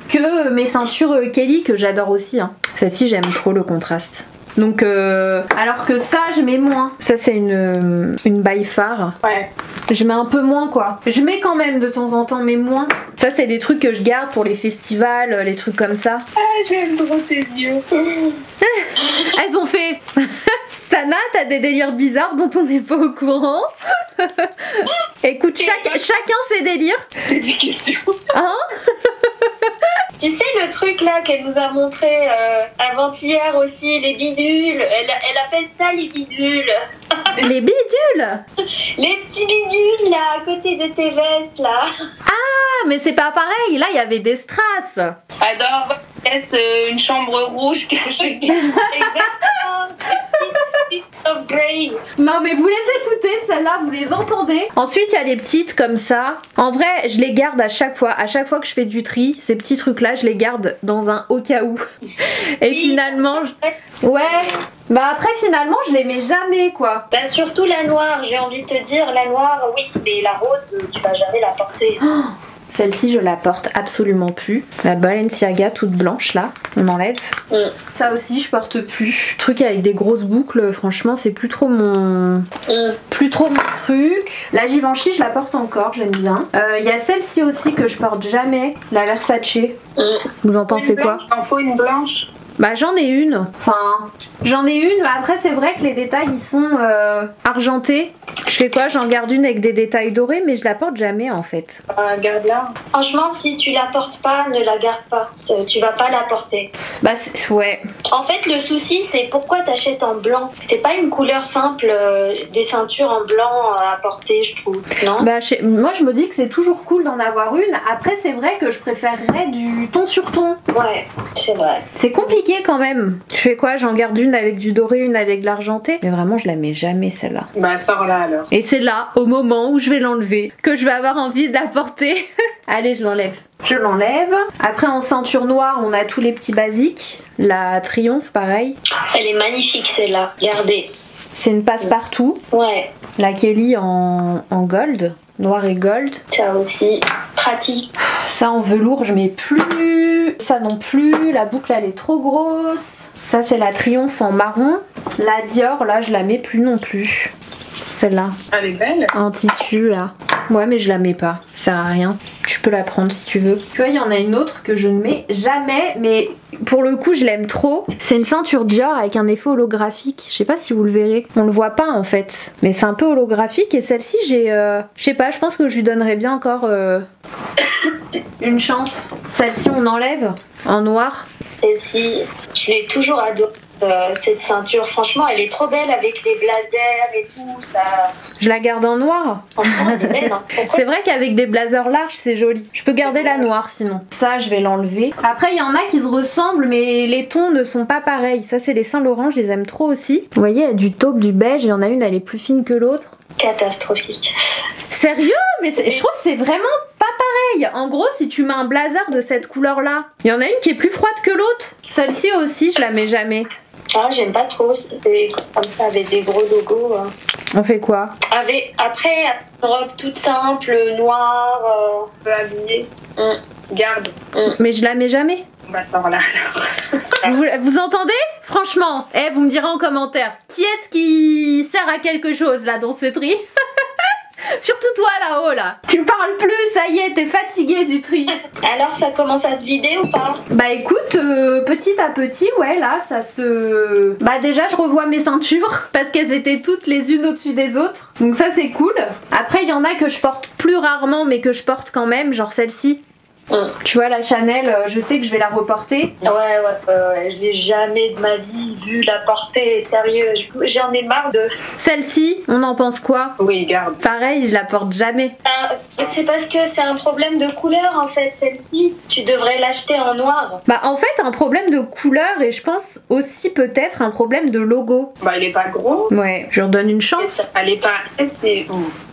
que mes ceintures Kelly que j'adore aussi. Hein. Celle-ci, j'aime trop le contraste. Donc, alors que ça, je mets moins. Ça, c'est une by far. Ouais. Je mets un peu moins, quoi. Je mets quand même de temps en temps, mais moins. Ça, c'est des trucs que je garde pour les festivals, les trucs comme ça. Ah, j'aime trop tes yeux. Elles ont fait... Sana, t'as des délires bizarres dont on n'est pas au courant. Écoute, chacun ses délires. C'est des questions. Hein? Tu sais le truc là qu'elle nous a montré avant-hier aussi, les bidules. Elle appelle ça les bidules. Les bidules. Les petits bidules là, à côté de tes vestes là. Ah, mais c'est pas pareil. Là, il y avait des strass. Adore, laisse une chambre rouge cachée. Exactement. Of Grey. Non, mais vous les écoutez, celles-là, vous les entendez. Ensuite, il y a les petites comme ça. En vrai, je les garde à chaque fois. À chaque fois que je fais du tri, ces petits trucs-là, je les garde dans un au cas où. Et oui, finalement, ouais. Bah après, finalement, je les mets jamais, quoi. Bah surtout la noire, j'ai envie de te dire. La noire, oui, mais la rose, tu vas jamais la porter. Oh, celle-ci, je la porte absolument plus. La Balenciaga toute blanche, là, on enlève. Ça aussi, je porte plus. Truc avec des grosses boucles, franchement, c'est plus trop mon... Plus trop mon truc. La Givenchy, je la porte encore, j'aime bien. Il y a celle-ci aussi que je porte jamais, la Versace. Vous en pensez quoi? Il en faut une blanche. Bah j'en ai une, enfin j'en ai une, mais après c'est vrai que les détails ils sont argentés. Je fais quoi? J'en garde une avec des détails dorés, mais je la porte jamais en fait. Garde-la. Franchement, si tu la portes pas, ne la garde pas. Tu vas pas la porter. Bah ouais. En fait, le souci c'est pourquoi t'achètes en blanc. C'est pas une couleur simple, des ceintures en blanc à porter, je trouve. Non? Bah moi je me dis que c'est toujours cool d'en avoir une. Après c'est vrai que je préférerais du ton sur ton. Ouais, c'est vrai. C'est compliqué quand même. Je fais quoi? J'en garde une avec du doré, une avec de l'argenté. Mais vraiment je la mets jamais celle-là. Bah sors-la alors. Et c'est là, au moment où je vais l'enlever, que je vais avoir envie de la porter. Allez, je l'enlève. Je l'enlève. Après en ceinture noire, on a tous les petits basiques. La Triomphe, pareil. Elle est magnifique celle-là. Regardez. C'est une passe-partout. Ouais. La Kelly en gold. Noir et gold. Ça aussi, pratique. Ça en velours, je mets plus. Ça non plus. La boucle, elle est trop grosse. Ça, c'est la Triomphe en marron. La Dior, là, je la mets plus non plus. Celle-là. Elle est belle. En tissu, là. Ouais, mais je la mets pas. Ça sert à rien. Tu peux la prendre si tu veux. Tu vois, il y en a une autre que je ne mets jamais, mais pour le coup, je l'aime trop. C'est une ceinture Dior avec un effet holographique. Je sais pas si vous le verrez. On le voit pas en fait. Mais c'est un peu holographique. Et celle-ci, j'ai... je sais pas, je pense que je lui donnerais bien encore une chance. Celle-ci, on enlève en noir. Celle-ci, je l'ai toujours adorée. Cette ceinture, franchement, elle est trop belle avec les blazers et tout. Ça... Je la garde en noir. Franchement, elle est belle. Hein. C'est vrai qu'avec des blazers larges, c'est joli. Je peux garder la noire sinon. Ça, je vais l'enlever. Après, il y en a qui se ressemblent, mais les tons ne sont pas pareils. Ça, c'est les Saint-Laurent, je les aime trop aussi. Vous voyez, il y a du taupe, du beige. Il y en a une, elle est plus fine que l'autre. Catastrophique. Sérieux? Mais je trouve que c'est vraiment pas pareil. En gros, si tu mets un blazer de cette couleur-là, il y en a une qui est plus froide que l'autre. Celle-ci aussi, je la mets jamais. Ah, j'aime pas trop. C'est comme ça avec des gros logos. On fait quoi? Après, une robe toute simple, noire. Peu habillée. Garde. Mais je la mets jamais. Bah sors-la alors. Vous entendez? Franchement, vous me direz en commentaire. Qui est-ce qui sert à quelque chose là dans ce tri? Surtout toi là-haut là. Tu parles plus, ça y est, t'es fatiguée du tri. Alors ça commence à se vider ou pas? Bah écoute, petit à petit, ouais là ça se... Bah déjà je revois mes ceintures parce qu'elles étaient toutes les unes au-dessus des autres. Donc ça c'est cool. Après il y en a que je porte plus rarement mais que je porte quand même, genre celle-ci. Tu vois la Chanel, je sais que je vais la reporter. Ouais, je l'ai jamais de ma vie vu la porter, sérieux, j'en ai marre de... Celle-ci, on en pense quoi? Oui, garde. Pareil, je la porte jamais. C'est parce que c'est un problème de couleur en fait, celle-ci, tu devrais l'acheter en noir. Bah en fait un problème de couleur et je pense aussi peut-être un problème de logo. Bah il est pas gros. Ouais, je lui redonne une chance. Elle est pas... c'est...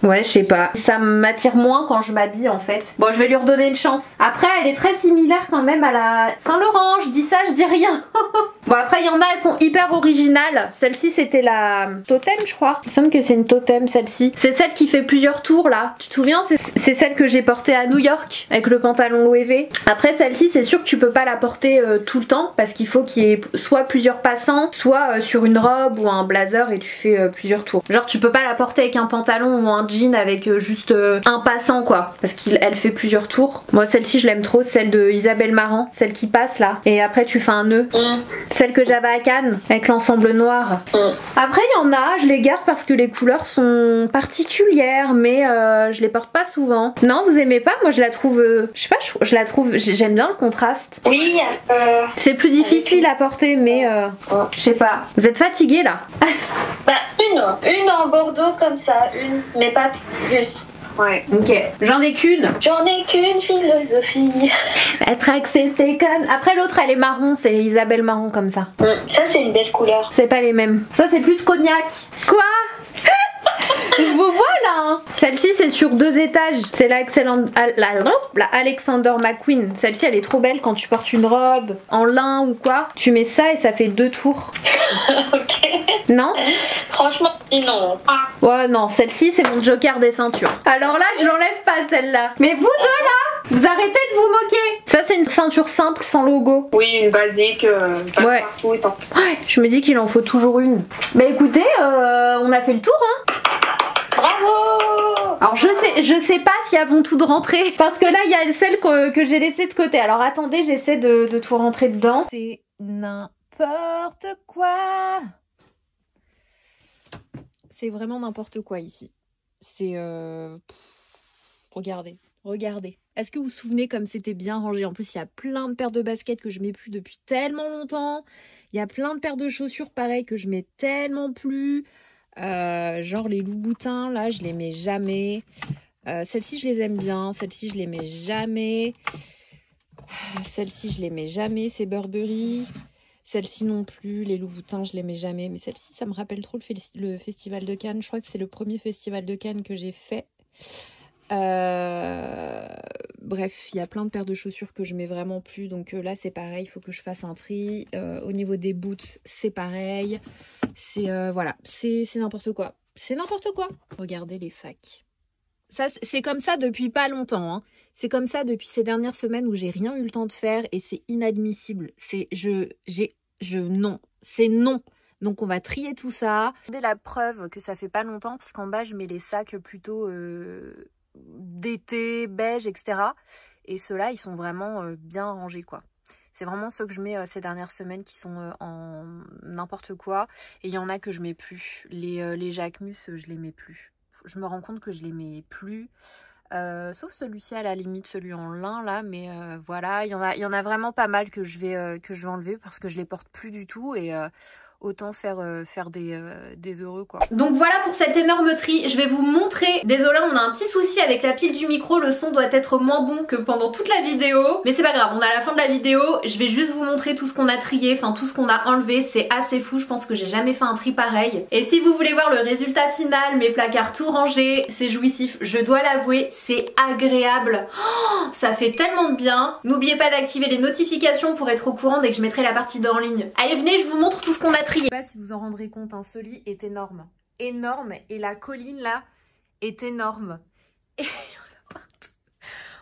Ouais, je sais pas. Ça m'attire moins quand je m'habille en fait. Bon, je vais lui redonner une chance. Après, elle est très similaire quand même à la Saint-Laurent. Je dis ça, je dis rien. Bon, après, il y en a, elles sont hyper originales. Celle-ci, c'était la Totem, je crois. Il me semble que c'est une Totem, celle-ci. C'est celle qui fait plusieurs tours, là. Tu te souviens? C'est celle que j'ai portée à New York, avec le pantalon Loewe. Après, celle-ci, c'est sûr que tu peux pas la porter tout le temps, parce qu'il faut qu'il y ait soit plusieurs passants, soit sur une robe ou un blazer et tu fais plusieurs tours. Genre, tu peux pas la porter avec un pantalon ou un jean avec juste un passant, quoi. Parce qu'elle fait plusieurs tours. Moi, celle-ci, je l'aime trop, celle de Isabelle Marant, celle qui passe là. Et après, tu fais un nœud. Celle que j'avais à Cannes, avec l'ensemble noir. Après, il y en a, je les garde parce que les couleurs sont particulières, mais je les porte pas souvent. Non, vous aimez pas? Moi, je la trouve, je sais pas, je la trouve, j'aime bien le contraste. Oui, c'est plus difficile à porter, mais je sais pas. Vous êtes fatiguée là? Bah, une en bordeaux comme ça, une, mais pas plus. Ouais. Ok. J'en ai qu'une. J'en ai qu'une philosophie. Être acceptée comme... Après l'autre elle est marron, c'est Isabelle Marron comme ça. Ça c'est une belle couleur. C'est pas les mêmes. Ça c'est plus cognac. Quoi? Je vous vois là hein. Celle-ci c'est sur 2 étages. C'est la Alexander McQueen. Celle-ci elle est trop belle quand tu portes une robe en lin ou quoi. Tu mets ça et ça fait 2 tours. Ok. Non? Franchement, non. Ouais non, celle-ci c'est mon joker des ceintures. Alors là je l'enlève pas celle-là. Mais vous deux là, vous arrêtez de vous moquer. Ça c'est une ceinture simple sans logo. Oui, une basique, ouais. Partout et tant. Ouais, je me dis qu'il en faut toujours une. Bah écoutez, on a fait le tour hein. Bravo! Alors je sais pas si elles vont toutes rentrer parce que là il y a celles que j'ai laissées de côté. Alors attendez, j'essaie de tout rentrer dedans. C'est n'importe quoi. C'est vraiment n'importe quoi ici. C'est regardez. Est-ce que vous vous souvenez comme c'était bien rangé? En plus il y a plein de paires de baskets que je mets plus depuis tellement longtemps. Il y a plein de paires de chaussures pareil que je mets tellement plus. Genre les loups-boutins là je les mets jamais. Celles-ci je les aime bien, celles-ci je les mets jamais. Celles-ci je les mets jamais, c'est Burberry. Celles-ci non plus, les loups-boutins je les mets jamais. Mais celle-ci ça me rappelle trop le festival de Cannes. Je crois que c'est le premier festival de Cannes que j'ai fait. Bref, il y a plein de paires de chaussures que je mets vraiment plus. Donc là c'est pareil, il faut que je fasse un tri. Au niveau des boots c'est pareil. C'est voilà, c'est n'importe quoi. C'est n'importe quoi. Regardez les sacs. Ça c'est comme ça depuis pas longtemps hein. C'est comme ça depuis ces dernières semaines où j'ai rien eu le temps de faire et c'est inadmissible. C'est non, c'est non. Donc on va trier tout ça. Regardez la preuve que ça fait pas longtemps parce qu'en bas je mets les sacs plutôt d'été, beige, etc. Et ceux-là ils sont vraiment bien rangés quoi. C'est vraiment ceux que je mets ces dernières semaines qui sont en n'importe quoi. Et il y en a que je mets plus. Les Jacquemus, je les mets plus. Je me rends compte que je les mets plus. Sauf celui-ci à la limite, celui en lin là. Mais voilà, il y en a vraiment pas mal que je vais enlever parce que je les porte plus du tout. Et autant faire des heureux quoi. Donc voilà pour cette énorme tri, je vais vous montrer. Désolé, on a un petit souci avec la pile du micro, le son doit être moins bon que pendant toute la vidéo. Mais c'est pas grave, on est à la fin de la vidéo, je vais juste vous montrer tout ce qu'on a trié, enfin tout ce qu'on a enlevé, c'est assez fou, je pense que j'ai jamais fait un tri pareil. Et si vous voulez voir le résultat final, mes placards tout rangés, c'est jouissif, je dois l'avouer, c'est agréable. Oh, ça fait tellement de bien. N'oubliez pas d'activer les notifications pour être au courant dès que je mettrai la partie 2 en ligne. Allez venez, je vous montre tout ce qu'on a trié. Je sais pas si vous en rendrez compte, hein, ce lit est énorme. Énorme, et la colline là est énorme. Et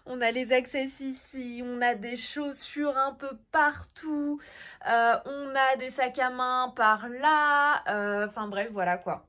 on a les access ici, on a des chaussures un peu partout, on a des sacs à main par là, enfin bref voilà quoi.